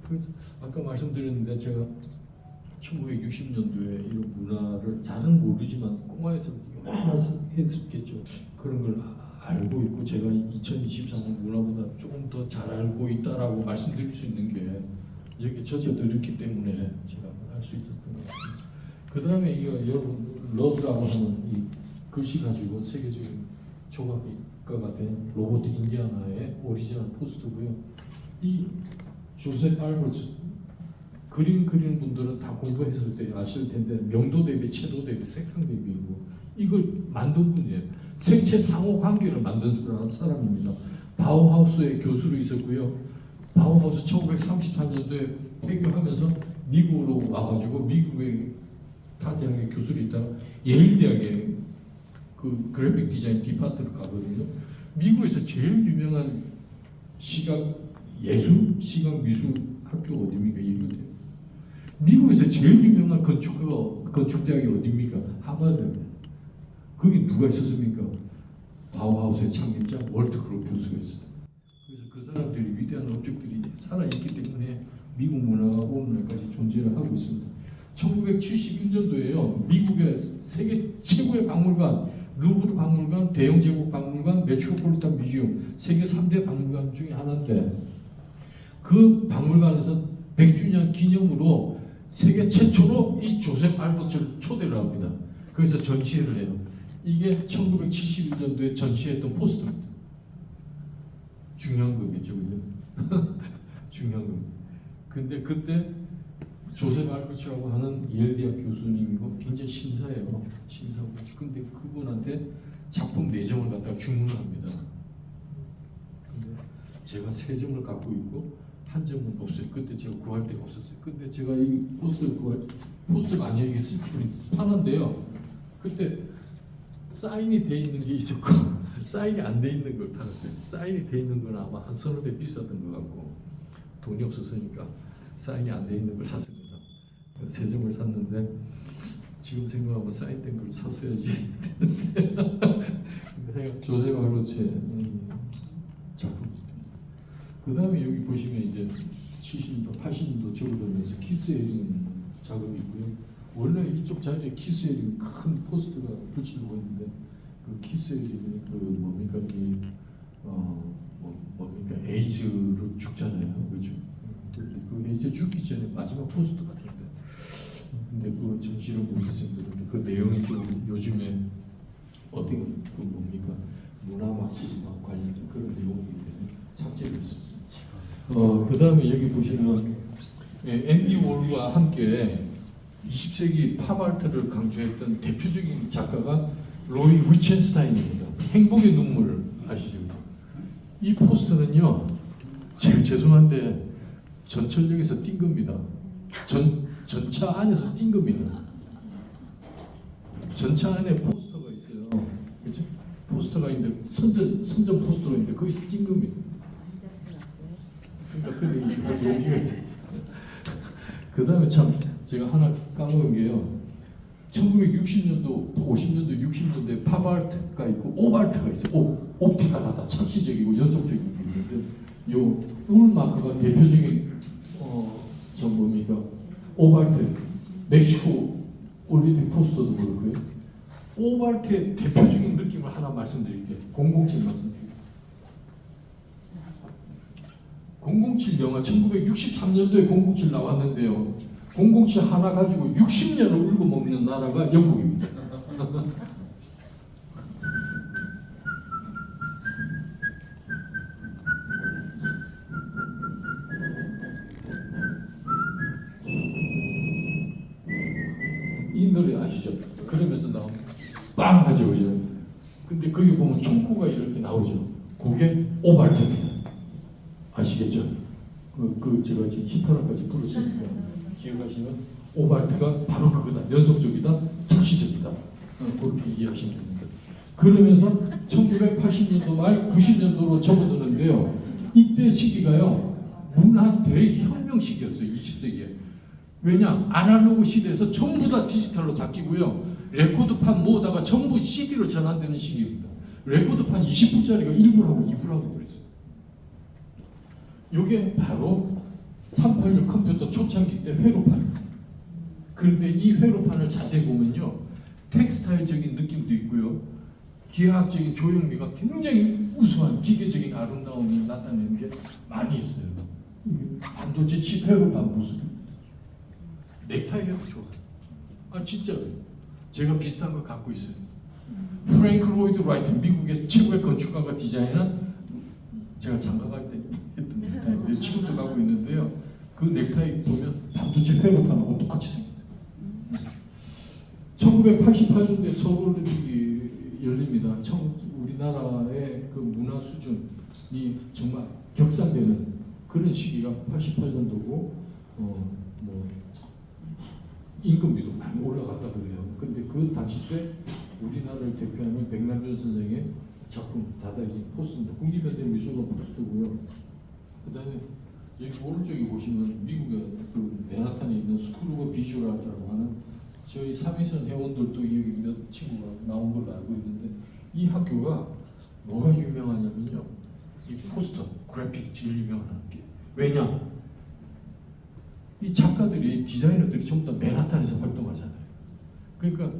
그래서 아까 말씀드렸는데 제가 1960년도에 이런 문화를 잘은 모르지만 꼬마에서 요만해서 했었겠죠. 그런 걸 알고 있고 제가 2024년 문화보다 조금 더 잘 알고 있다라고 말씀드릴 수 있는 게 여기 젖어들었기 때문에 제가 할 수 있었던 것 같습니다. 그 다음에 이거 여러분 러브라고 하는 이 글씨 가지고 세계적인 조각가가 된 로버트 인디아나의 오리지널 포스터고요. 이 조셉 알버트 그림 그리는 분들은 다 공부했을 때 아실 텐데 명도 대비, 채도 대비, 색상 대비고 이걸 만든 분이에요. 색채 상호 관계를 만든 사람입니다. 바우하우스의 교수로 있었고요. 바우하우스 1934년도에 폐교하면서 미국으로 와가지고 미국의 타 대학의 교수로 있다가 예일 대학의 그 그래픽 디자인 디파트를 가거든요. 미국에서 제일 유명한 시각 예술, 시각 미술 학교가 어디입니까? 예일대. 미국에서 제일 유명한 건축대학이 어디입니까? 하버드. 거기 누가 있었습니까? 바우하우스의 창립자 월트 크롭 교수가 있었다. 그래서 그 사람들이 위대한 업적들이 살아있기 때문에 미국 문화가 오늘날까지 존재를 하고 있습니다. 1971년도에요. 미국의 세계 최고의 박물관, 루브르 박물관, 대영 제국 박물관, 메트로폴리탄 뮤지엄 세계 3대 박물관 중에 하나인데 그 박물관에서 100주년 기념으로 세계 최초로 이 조셉 알버트를 초대를 합니다. 그래서 전시회를 해요. 이게 1971년도에 전시했던 포스터입니다. 중요한 거겠죠, 그죠? 중요한 거. 근데 그때 조셉 알버트라고 하는 예일 대학 교수님이고 굉장히 신사예요. 신사고. 근데 그분한테 작품 4점을 갖다가 주문을 합니다. 근데 제가 3점을 갖고 있고 1점은 없어요. 그때 제가 구할 데가 없었어요. 근데 제가 이 포스터가 아니에요. 이게 슬프리 파는데요. 그때 사인이 돼 있는 게 있었고 사인이 안 돼 있는 걸 팔았어요. 사인이 돼 있는 건 아마 한 서너 배 비쌌던 것 같고 돈이 없었으니까 사인이 안 돼 있는 걸 샀습니다. 3점을 샀는데 지금 생각하면 사인된 걸 샀어야지. 근데 조셉 알버트의 작품. 그 다음에 여기 보시면 이제 70년도, 80년도 접어들면서 키스 에링 작업이 있고요. 원래 이쪽 자리에 키스 에링 큰 포스터가 붙이려고 했는데 그 키스 에링이 그 뭡니까 뭡니까 에이즈로 죽잖아요, 그렇죠? 그 에이즈 죽기 전에 마지막 포스터 같은데. 근데 그 전시를 못했습니다. 근데 그 내용이 좀 요즘에 어떤 그 뭡니까 문화 마시지와 관련된 그런 내용이기 때문에 삭제를 했습니다. 그 다음에 여기 보시면 앤디 월과 함께 20세기 팝아트를 강조했던 대표적인 작가가 로이 위첸스타인입니다. 행복의 눈물 아시죠? 이 포스터는요, 제가 죄송한데 전철역에서 띈 겁니다. 전차 안에서 띈 겁니다. 전차 안에 포스터가 있어요. 그렇죠? 포스터가 있는데 선전 포스터가 있는데 거기서 띈 겁니다. 그러니까 근데 얘기가 있어요. 그 다음에 참 제가 하나 까먹은 게요. 1960년도, 50년도, 60년대에 팝아트가 있고 옵아트가 있어요. 옵티컬하다, 착시적이고 연속적인 게 있는데 요 울마크가 대표적인 저 뭡니까 옵아트, 멕시코 올림픽 포스터도 그렇고요. 옵아트의 대표적인 느낌을 하나 말씀드릴게요. 007 말씀드릴게요. 007 영화 1963년도에 007 나왔는데요. 007 하나 가지고 60년을 울고 먹는 나라가 영국입니다. 이 노래 아시죠? 그러면서 나오면 빵 하죠, 그죠? 근데 거기 보면 총구가 이렇게 나오죠. 그게 오발트입니다. 아시겠죠? 제가 지금 히터라까지 불렀으니까 기억하시면 오발트가 바로 그거다. 연속적이다, 착시적이다. 그렇게 이해하시면 됩니다. 그러면서 1980년도 말 90년도로 접어드는데요. 이때 시기가요. 문화 대혁명 시기였어요. 20세기에. 왜냐? 아날로그 시대에서 전부 다 디지털로 바뀌고요. 레코드판 모으다가 전부 CD로 전환되는 시기입니다. 레코드판 20불짜리가 1불하고 2불하고 그랬어요. 이게 바로 386 컴퓨터 초창기 때 회로판. 그런데 이 회로판을 자세히 보면요, 텍스타일적인 느낌도 있고요,
기하학적인 조형미가 굉장히 우수한 기계적인 아름다움이 나타내는 게 많이 있어요. 반도체 칩 회로판 모습, 넥타이가 좋아요. 아 진짜로 제가 비슷한 거 갖고 있어요. 프랭크 로이드 라이트 미국의 최고의 건축가가 디자인한 제가 장가갈 때 했던 넥타이 지금도 갖고 있는데요. 그 넥타이 보면 반도체 회로판하고 똑같이 생겼어요. 1988년도에 서울올림픽이 열립니다. 우리나라의 그 문화 수준이 정말 격상되는 그런 시기가 88년도고, 뭐 임금비도 많이 올라갔다 그래요. 근데 그 당시 때 우리나라를 대표하는 백남준 선생의 작품 다다익선 포스터입니다. 국립현대미술관 포스터고요. 그다음에 여기 오른쪽에 보시면 미국의 그 맨하탄에 있는 스쿨 오브 비주얼 아트라고 하는 저희 삼위선 회원들도 여기 몇 친구가 나온 걸로 알고 있는데 이 학교가 뭐가 유명하냐면요. 이 포스터, 그래픽 제일 유명한 게 왜냐? 이 작가들이 디자이너들이 전부 다 맨하탄에서 활동하잖아요. 그러니까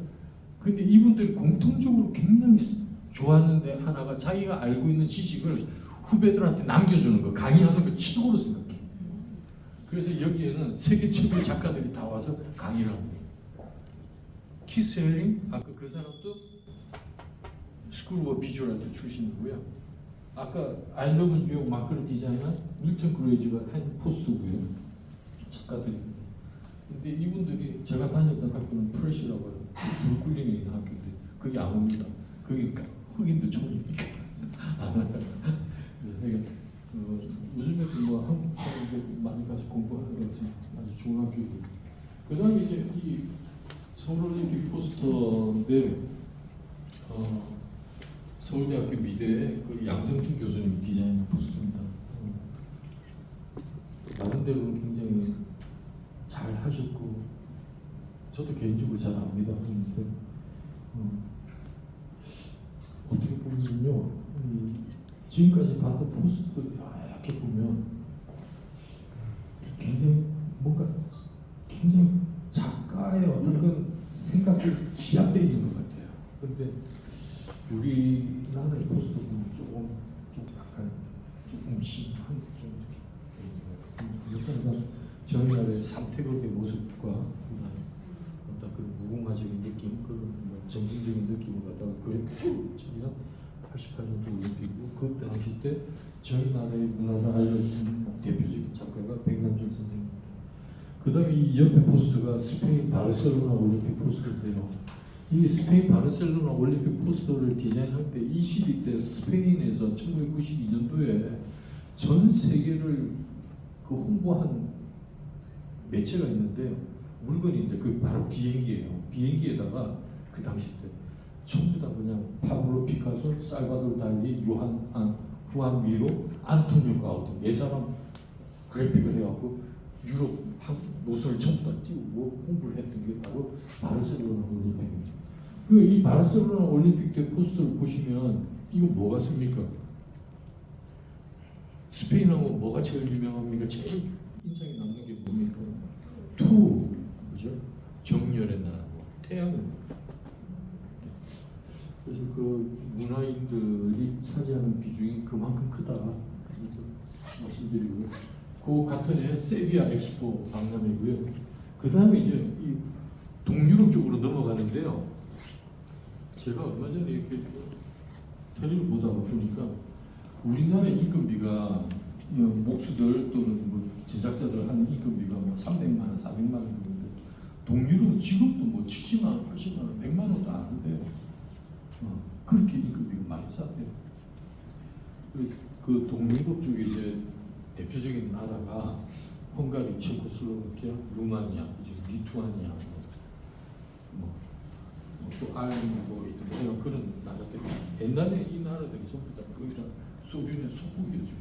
근데 이분들이 공통적으로 굉장히 좋아하는데 하나가 자기가 알고 있는 지식을 후배들한테 남겨주는 거, 강의하는 걸 최고로 생각해. 그래서 여기에는 세계 최고의 작가들이 다 와서 강의를 합니다. 키스 헤링, 아까 그 사람도 스쿨 오브 비주얼 아트 출신이고요. 아까 I Love New York 마크를 디자인한 밀턴 그레이지가 한 포스터고요. 작가들이. 근데 이분들이 제가 다녔던 학교는 프레시라고 해요. 브루클린에 있는 학교인데 그게 안 옵니다. 그게 흑인들 촌이니까 안 와요. 그래서 요즘에도 뭐 한국 사람들 많이 가서 공부하는 것이 아주 좋은 학교고. 그 다음에 이제 이 서울올림픽 포스터인데 서울대학교 미대의 그 양성춘 교수님 디자인한 포스터입니다. 나름대로는 굉장히 잘 하셨고 저도 개인적으로 잘 압니다. 그런데 어떻게 보면요, 지금까지 봤던 포스터들 이렇게 보면 굉장히 뭔가 굉장히 작가의 어떤 그 생각이 지압되어 있는 것 같아요. 그런데 우리나라의 포스터 보면 좀 약간 조금 심한 좀 이렇게 약간 저희 나라의 삼태극의 모습과 어떤 그런 무궁화적인 느낌, 그런 뭐 정신적인 느낌을 갖다가 그랬고 저희가 88년도 올림픽이고 그 당시 때 저희 나라의 문화를 알려준 대표적인 작가가 백남준 선생님입니다. 그 다음에 이 옆에 포스터가 스페인 바르셀로나 올림픽 포스터인데요. 이 스페인 바르셀로나 올림픽 포스터를 디자인할 때 이 시기 때 스페인에서 1992년도에 전 세계를 그 홍보한 매체가 있는데요. 물건인데 그 바로 비행기예요. 비행기에다가 그 당시 때 전부 다 그냥 파블로 피카소, 살바도르 달리, 후안 미로, 안토니오 가우디 네 사람 그래픽을 해갖고 유럽 노선을 전부 다 띄우고 홍보를 했던 게 바로 바르셀로나 올림픽입니다. 이 바르셀로나 올림픽 때 포스터를 보시면 이거 뭐가 씁니까? 스페인하고 뭐가 제일 유명합니까? 제일 인상에 남는 게 뭡니까? 투, 그죠? 정열의 나라, 태양은. 그래서 그 문화인들이 차지하는 비중이 그만큼 크다. 말씀드리고요. 그 같은 해 세비야 엑스포 박람회고요. 그 다음에 이제 이 동유럽 쪽으로 넘어가는데요. 제가 얼마 전에 이렇게 텔레비를 보다가 보니까 우리나라의 임금비가 목수들 또는 뭐 제작자들 하는 임금비가 뭐 300만 원, 400만 원 정도인데 동유럽은 지금도 뭐 70만 원, 80만 원, 100만 원도 안 한대요. 그렇게 임금비가 많이 쌌대요. 그 동유럽 쪽에 이제 대표적인 나라가 헝가리, 체코슬로바키아, 루마니아, 리투아니아, 또 아일랜드 뭐 있던 그런 나라들. 옛날에 이 나라들이 전부 다 거의 다 소련의 속국이었죠.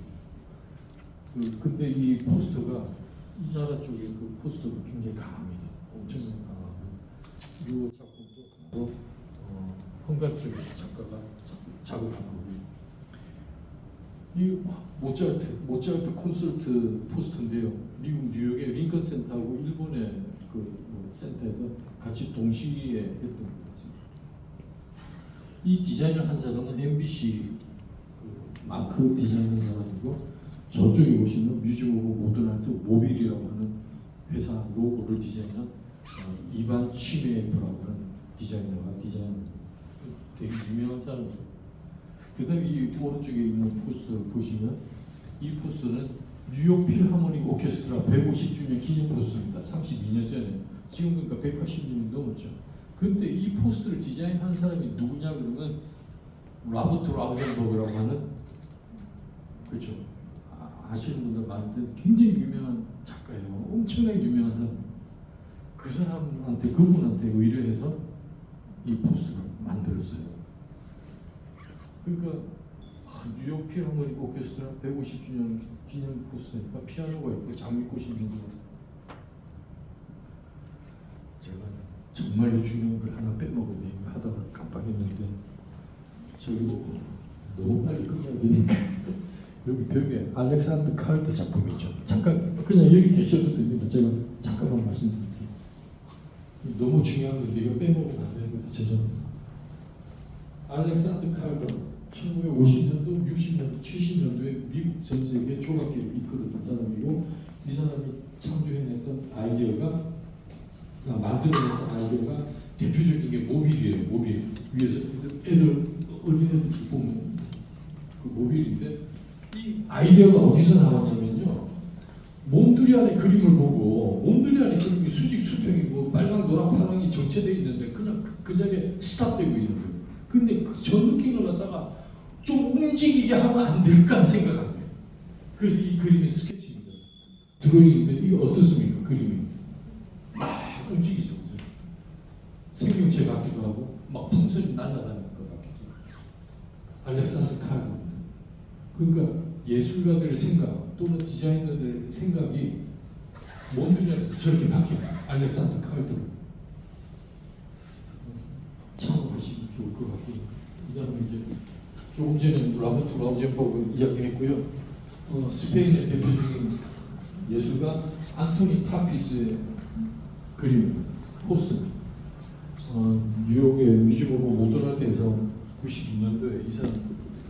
근데 이 포스터가 이 나라 쪽에 그 포스터가 굉장히 강합니다. 엄청 강하고 이 작품도 바로 헝가리 쪽의 작가가 작업한 거고요. 이 모차르트 콘서트 포스터인데요. 미국 뉴욕의 링컨 센터하고 일본의 그 센터에서 같이 동시에 했던 겁니다.
이 디자인을 한 사람은 MBC 마크 디자인한 사람이고, 저쪽에 보시면 뮤직 오브 모던 아트 모빌이라고 하는 회사 로고를 디자인한 이반 치메프라고 하는 디자이너가 디자인 되게 유명한 사람이에요. 그 다음에 이 오른쪽에 있는 포스터 보시면 이 포스터는 뉴욕 필하모닉 오케스트라 150주년 기념 포스터입니다. 32년 전에. 지금 보니까 180년이 넘었죠. 근데 이 포스터를 디자인한 사람이 누구냐 그러면 라버트 라우젠버그라고 하는, 그렇죠, 아시는 분들 많은데 굉장히 유명한 작가예요. 엄청나게 유명한 사람. 그 사람한테, 그분한테 의뢰해서 이 포스터를 만들었어요. 그러니까 뉴욕 필하모닉 오케스트라 150주년 기념 포스터니까 피아노가 있고 장미꽃이 있는 거. 제가 정말로 중요한 걸 하나 빼먹었네. 하다가 깜빡했는데 저기 너무 빨리 끝내야 되니까 여기 벽에 알렉산더 칼트 작품이죠. 잠깐 그냥 여기 계셔도 됩니다. 제가 잠깐만 말씀드릴게요. 너무 중요한 건데 이거 빼먹으면 안 되는 것도 죄송합니다. 알렉산더 칼트 1950년도, 60년도, 70년도에 미국 전 세계 조각계를 이끌었던 사람이고, 이 사람이 창조해냈던 아이디어가, 만들어냈던 아이디어가 대표적인 게 모빌이에요. 모빌 위에서 애들, 어린애들 보면 그 모빌인데, 이 아이디어가 어디서 나왔냐면요, 몬드리 안의 그림을 보고, 몬드리 안의 그림이 수직 수평이고 빨강 노랑 파랑이 정체되어 있는데 그냥 그 자리에 스탑되고 있는 거예요. 근데 저 느낌을 갖다가 좀 움직이게 하면 안 될까 생각한 거예요. 그래서 이 그림의 스케치입니다. 드로잉인데 이게 어떻습니까? 그림이 막 움직이죠. 생명체 같기도 하고 막 풍선이 날아다니는 것 같기도 하고. 알렉산더 칼드입니다. 그러니까 예술가들의 생각 또는 디자이너들의 생각이 몬드리안에서 저렇게 바뀝니다. 알렉산더 칼드로 참고하시면 좋을 것 같고요. 그 다음에 이제 조금 전에 라버트 라우젠버그 이야기했고요. 스페인의 대표적인 예술가 안토니 타피스의 그림 포스터. 뉴욕의 뮤직 오브 모던 아트에서 92년도에 이 사람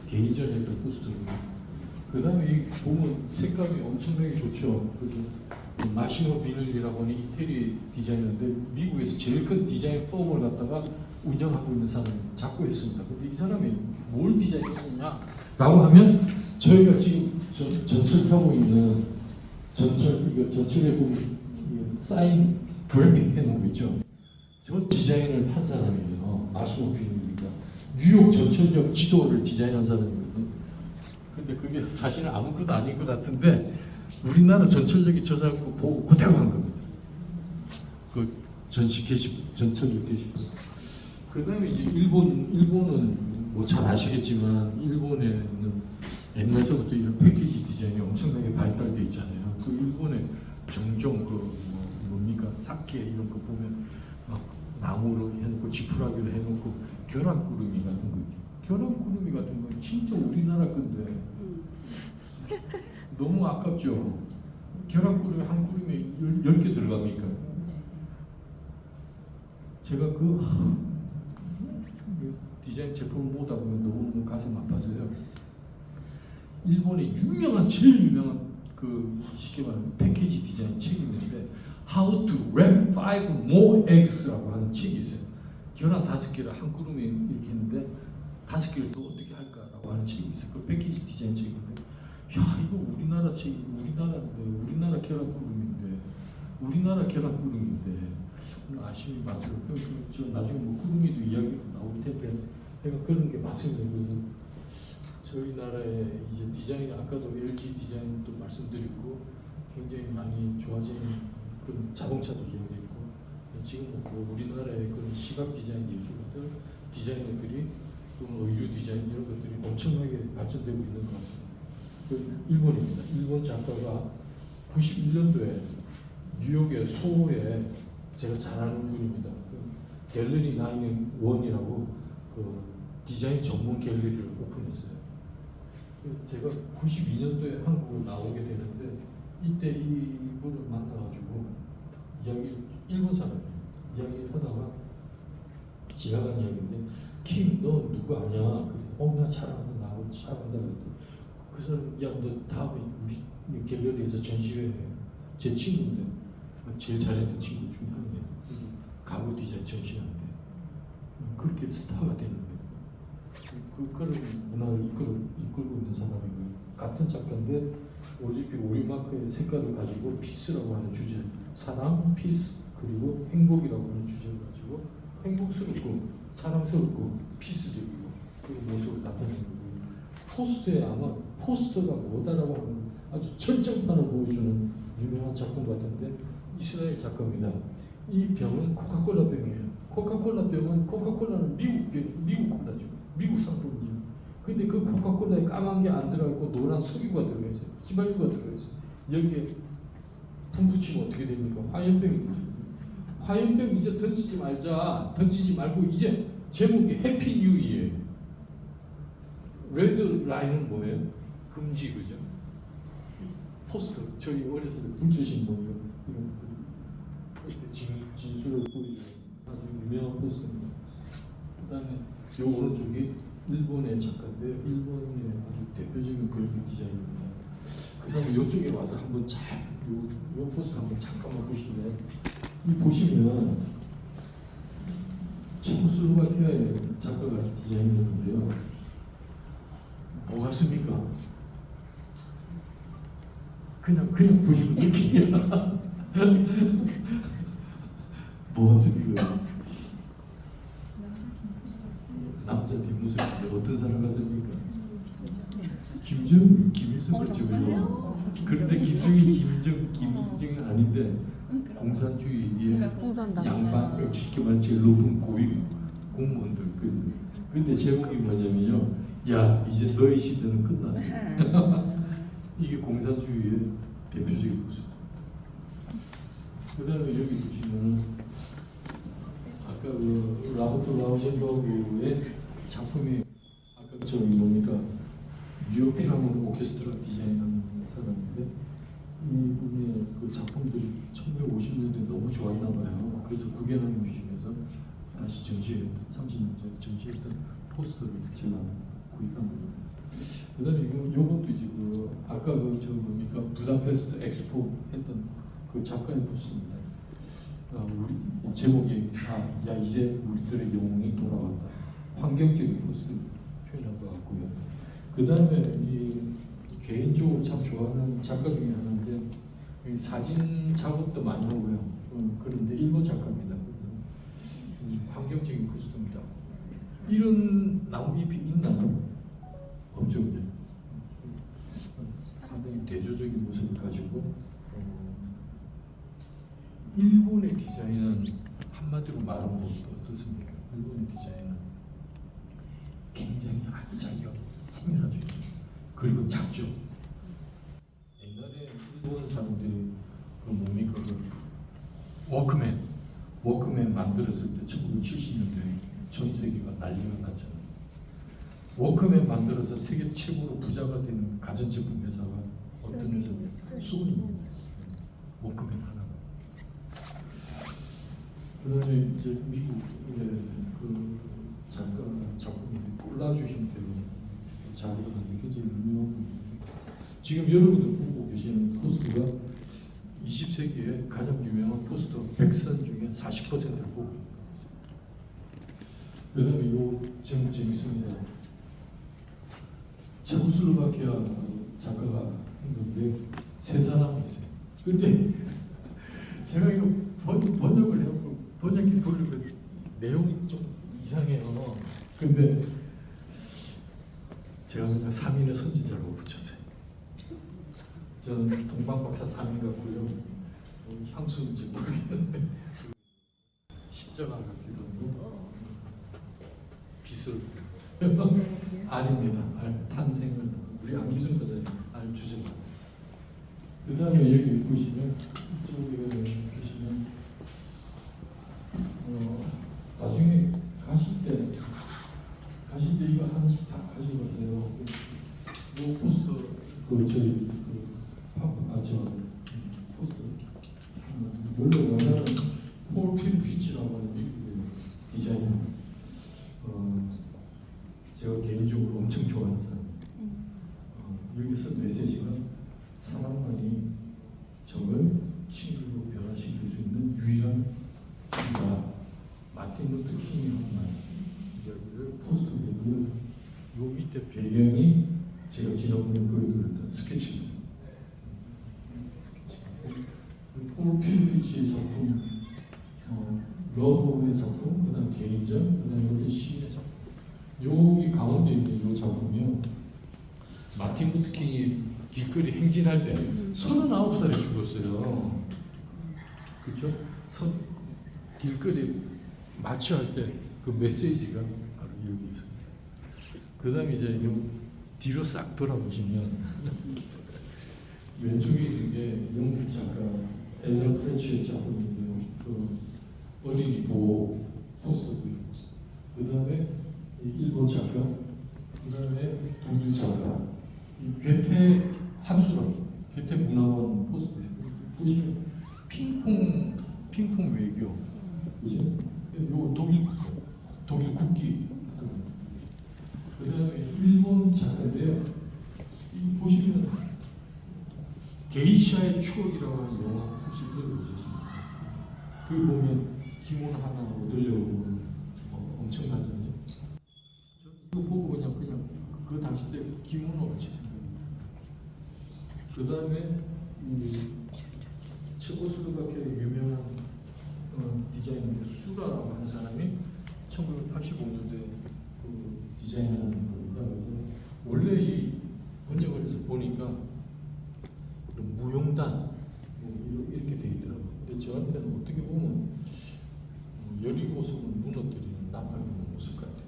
개인전 했던 포스터입니다. 그 다음에 보면 색감이 엄청나게 좋죠. 그 마시모 비널리라고 하는 이태리 디자이너인데 미국에서 제일 큰 디자인 펌을 갖다가 운영하고 있는 사람이 작고했습니다. 근데 이 사람이 뭘 디자인했느냐라고 하면 저희가 지금 전철하고 있는 전철에 보면 사인 그래픽 해놓은 거 있죠. 저 디자인을 한 사람이에요. 마시모 비널리가 뉴욕 전철역 지도를 디자인한 사람이거든요. 근데 그게 사실은 아무것도 아닌 것 같은데 우리나라 전철역이 저 자꾸 보고 그대로 한 겁니다. 그 전철역 게시판. 그다음에 이제 일본은 뭐 잘 아시겠지만 일본에는 옛날서부터 이런 패키지 디자인이 엄청나게 발달돼 있잖아요. 그 일본의 종종 뭡니까 사케 이런 거 보면 막 나무로 해놓고 지푸라기로 해놓고 계란구름이 같은 거 있죠. 계란구름이 같은 거 진짜 우리나라 건데 너무 아깝죠. 계란구름이 한 구름에 10개 들어갑니까? 제가 디자인 제품을 보다 보면 너무 가슴 아파서요. 일본의 제일 유명한 쉽게 말하면 패키지 디자인 책이 있는데 How to Wrap 5 More Eggs라고 하는 책이 있어요. 계란 5개를 한 구름에 이렇게 했는데 5개를 더 어떻게 할까라고 하는 책이 있어요. 그 패키지 디자인 책인데, 야 이거 우리나라 책이 우리나라 계란구름인데 아쉬움이 많죠. 저 나중에 뭐 구름이도 이야기도 나올 텐데 내가 그런 게 맞습니다. 저희 나라의 이제 디자인, 아까도 LG 디자인도 말씀드렸고 굉장히 많이 좋아지는 그런 자동차도 이야기했고, 지금 뭐 우리나라의 그런 시각 디자인 예술가들, 디자이너들이 또는 의류 디자인 이런 것들이 엄청나게 발전되고 있는 것 같습니다. 일본입니다. 일본 작가가 91년도에 뉴욕의 소호에 제가 잘 아는 분입니다. 갤러리 91이라고 디자인 전문 갤러리를 오픈했어요. 제가 92년도에 한국으로 나오게 되는데 이때 이분을 만나가지고 일본 사람이에요. 이야기를 하다가 지나간 이야기인데 킴, 너 누구 아냐? 나 잘한다, 나 잘한다. 그랬더니 그 사람, 야, 너 다음에 우리 갤러리에서 전시회 해. 제 친구인데 제일 잘했던 친구 중에 한 명. 가구 디자인 전시회인데 그렇게 스타가 되는 거예요. 그런 문화를 이끌고 있는 사람이고요. 같은 작가인데 올림픽 오리마크의 색깔을 가지고 피스라고 하는 주제, 사랑, 피스, 그리고 행복이라고 하는 주제를 가지고 행복스럽고 사랑스럽고 피스적이고 그런 모습을 나타내는 거고요. 포스터에 아마 포스터가 뭐다라고 하는 아주 절정판을 보여주는 유명한 작품 같은데 이스라엘 작가입니다. 이 병은 코카콜라 병이에요. 코카콜라 병은 코카콜라는 미국 콜라죠. 미국 상품이죠. 근데 그 코카콜라에 까만 게 안 들어가고 노란 석유가 들어가 있어요. 휘발유가 들어가 있어요. 여기에 불 붙이면 어떻게 됩니까? 화염병이 되죠. 화염병 이제 던지지 말자. 던지지 말고 이제 제목이 해피 뉴 이어예요. 레드 라인은 뭐예요? 금지, 그죠? 포스터. 저희 어렸을 때 불조심 뭐 이런 진수를 보이는 아주 유명한 포스터입니다. 그다음에 요 오른쪽이 일본의 작가인데 일본의 아주 대표적인 그래픽 디자인입니다. 그다음에 이쪽에 와서 한번 요 포스터 한번 잠깐만 보시면 이 보시면 체코슬로바키아의 작가가 디자인했는데요. 뭐 같습니까? 그냥 보시면 느끼게요. 뭐 같습니까? 남자 뒷모습인데 어떤 사람 같습니까? 김일성 같죠. 그런데 김정이 아닌데 공산주의의
공산당.
양반 쉽게 제일 높은 고위 공무원들. 근데 제목이 뭐냐면요. 야, 이제 너희 시대는 끝났어. 이게 공산주의의 대표적인 모습. 그다음에 여기 보시면은 아까 그 라버트 라우젠버그의 작품이 아까 저기 뭡니까 뉴욕 필하모닉 오케스트라 디자인한 사람인데 이분의 그 작품들이 1950년대 너무 좋았나 봐요. 그래서 구겐하임 뮤지엄에서 다시 전시했던 30년 전에 전시했던 포스터를 제가 구입한 겁니다. 그다음에 요것도 이제 그 아까 그 저 뭡니까 부다페스트 엑스포 했던 그 작가의 포스터입니다. 우리 제목이 야 이제 우리들의 영웅이 돌아왔다. 환경적인 포스터를 표현한 것 같고요. 그 다음에 이 개인적으로 참 좋아하는 작가 중에 하나인데 사진 작업도 많이 하고요. 그런데 일본 작가입니다. 환경적인 포스터입니다. 이런 나무잎이 있나요? 없죠. 상당히 대조적인 모습을 가지고 일본의 디자인은 한마디로 말하면 어떻습니까? 일본의 디자인은 굉장히 아기자기하고 세밀하죠. 그리고 작죠. 옛날에 일본 사람들이 그 뭡니까 워크맨 만들었을 때 1970년대에 전 세계가 난리가 났잖아요. 워크맨 만들어서 세계 최고로 부자가 된 가전제품 회사가 어떤 회사입니까? 소니입니다. 워크맨 하나가. 그다음에 이제 미국의 그 작가 작품이 골라주신 대로 자료가 굉장히 유명한 부분입니다. 지금 여러분들 보고 계시는 포스터가 20세기의 가장 유명한 포스터 100선 중에 40%를 보고 있습니다. 그다음에 이 제목 재밌습니다. 체코슬로바키아 작가가 했는데 세 사람이 있어요. 근데 제가 이거 번역을 해갖고 번역기 돌리고 내용이 좀 이상해요. 근데 제가 그냥 3인의 선지자라고 붙였어요. 저는 동방박사 3인 같고요. 향수인지 모르겠는데 십자가 같기도 하고 빛을 알입니다. 알 탄생은 우리 안기준 거잖아요. 알 주제가. 그 다음에 여기 보시면 이쪽에 보시면 나중에 가실 때 이거 하나씩 다 가져가세요. 이 포스터 저희 포스터 원래 원하는 폴 필피치라고 하는 미국의 디자이너
밑에 배경이 제가 지난번에 보여드렸던 스케치입니다. 폴 필리피치의 작품, 러브의 작품, 그다음 개인전, 그다음 여기 시인의 작품. 여기 가운데 있는 이 작품이요. 마틴 루터킹이 길거리 행진할 때 39살에 죽었어요. 그렇죠? 길거리 마취할 때 그 메시지가 바로 여기 있습니다. 그다음에 이제 뒤로 싹 돌아보시면 왼쪽에 있는 게 영국 작가 에드라 프렌치의 작품인데요. 그 어린이 보호 포스터고요. 그다음에 일본 작가, 그다음에 독일 작가, 이 괴테 합수라고 괴테 문화원 포스터예요. 보시면 핑퐁 외교, 그죠? 요 독일 국기. 그다음에 일본 작가인데요. 이 보시면 게이샤의 추억이라고 하는 영화 혹시 들어보셨습니까? 그 보면 기모노 하나 얻으려고 엄청나잖아요. 이거 보고 그냥 그 당시 때 기모노 같이 생각합니다. 그 다음에 체코슬로바키아의 유명한 디자이너 수라라고 하는 사람이 1985년도에 그 디자인하는 겁니다. 원래 이 번역을 해서 보니까 무용단 이렇게 돼 있더라고요. 근데 저한테는 어떻게 보면 여리고성을 무너뜨리는 나팔부는 모습 같은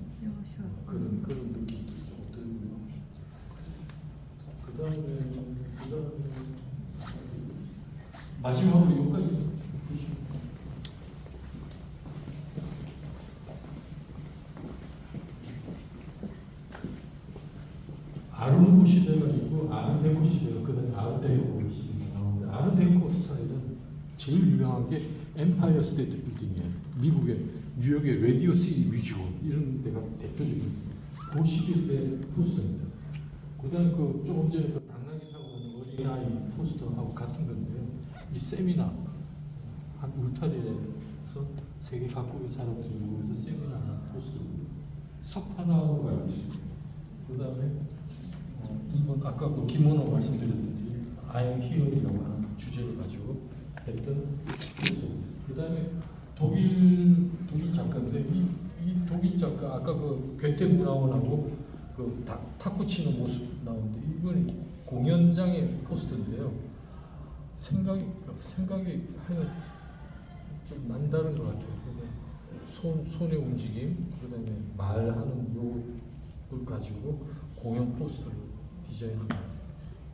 그런 느낌도 좀 들고요. 그다음에 마지막으로 여기까지 보시면 아르누보 시대가 있고 아르데코 시대가 그다음에 아르데코 시대가 나오는데 아르데코 스타일은 제일 유명한 게 엠파이어 스테이트 빌딩이에요. 미국의 뉴욕의 레디오 시티 뮤지엄 이런 데가 대표적인 그 시기 때 포스터입니다. 그다음 그 조금 전에 그 당나귀 타고 가는 어린아이 포스터하고 같은 건데요. 이 세미나 한 울타리에서 세계 각국의 사람들이 모여서 세미나 하는 포스터입니다. 석화나무로 알고 있습니다. 그다음에 이건 아까 그 기모노 말씀드렸듯이 I'm here이라고 하는 주제를 가지고 했던 포스터. 그다음에 독일 작가인데 이 독일 작가 아까 그 괴테 문화원하고 그 탁구 치는 모습 나오는데 이번에 공연장의 포스터인데요. 생각이 하여 좀 남다른 것 같아요. 손의 움직임, 그다음에 말하는 요걸 가지고 공연 포스터를 디자인합니다.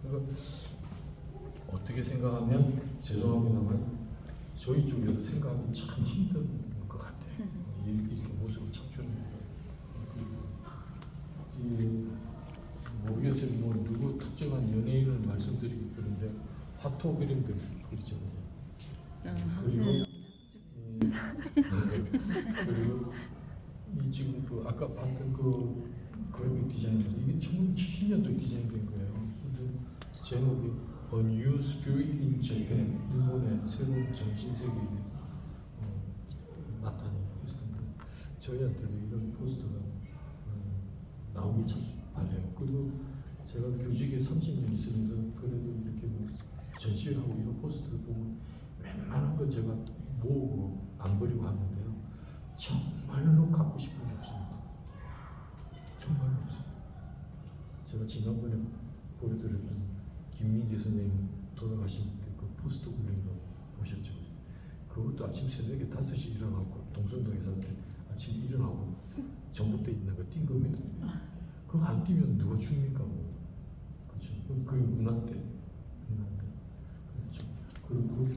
그러니까 어떻게 생각하면 죄송합니다만 저희 쪽에서 생각하기 참 힘든 것 같아요. 이렇게 모습을 창출하는 그리고 모르겠어요. 뭐 누구 특정한 연예인을 말씀드리기 그런데 화토 그림들 그리잖아요. 그리고 이 지금 그 아까 봤던 그 그래픽 디자인인데 이게 1970년도에 디자인된 거예요. 근데 제목이 A New Spirit in Japan, 일본의 새로운 정신세계에 대해서 나타낸 포스터인데 저희한테도 이런 포스터가 나오길 참 바래요. 그리고 제가 교직에 30년 있으면서 그래도 이렇게 뭐 전시를 하고 이런 포스터를 보면 웬만한 건 제가 모으고 안 버리고 하는데요. 정말로 갖고 싶은 게 없습니다. 정말로 없어요. 제가 지난번에 보여드렸던 김민기 선생님 돌아가신 때 그 포스터 굴린 거 보셨죠? 그것도 아침 새벽에 5시 일어나고 동순동에 사는데 아침에 일어나고 전봇대 있는 거 뛴 겁니다. 그거 안 뛰면 누가 죽습니까? 뭐. 그렇죠? 그게 문화인데. 그렇죠? 그리고 우리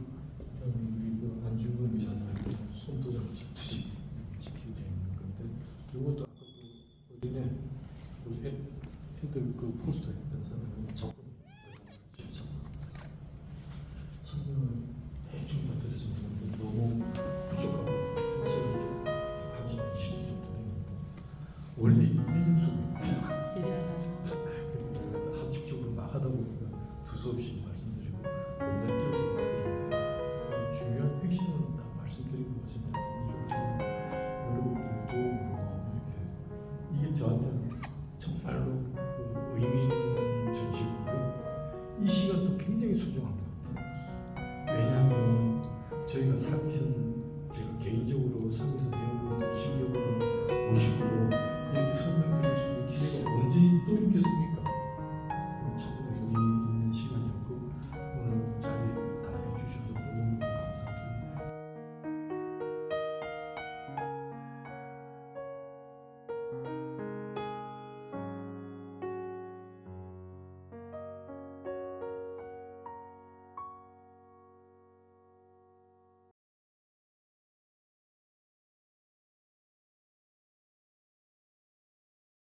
그 안중근 의사님한테 손도장 찍듯이 찍혀져 있는 건데 이것도 아까 그 어린애 애들 그 포스터 했던 사람이 작품 설명을 대충 다 들으시면 너무 부족하고 사실 좀 하기 힘이 좀 되는데 원래 1인수입니다. 함축적으로 막 하다 보니까 두서없이 말씀드리고 건너뛰어서 말씀드리는데 중요한 핵심은 다 말씀드리고 말씀드리고 여러분들의 도움으로 이렇게 이게 저한테는 정말로 의미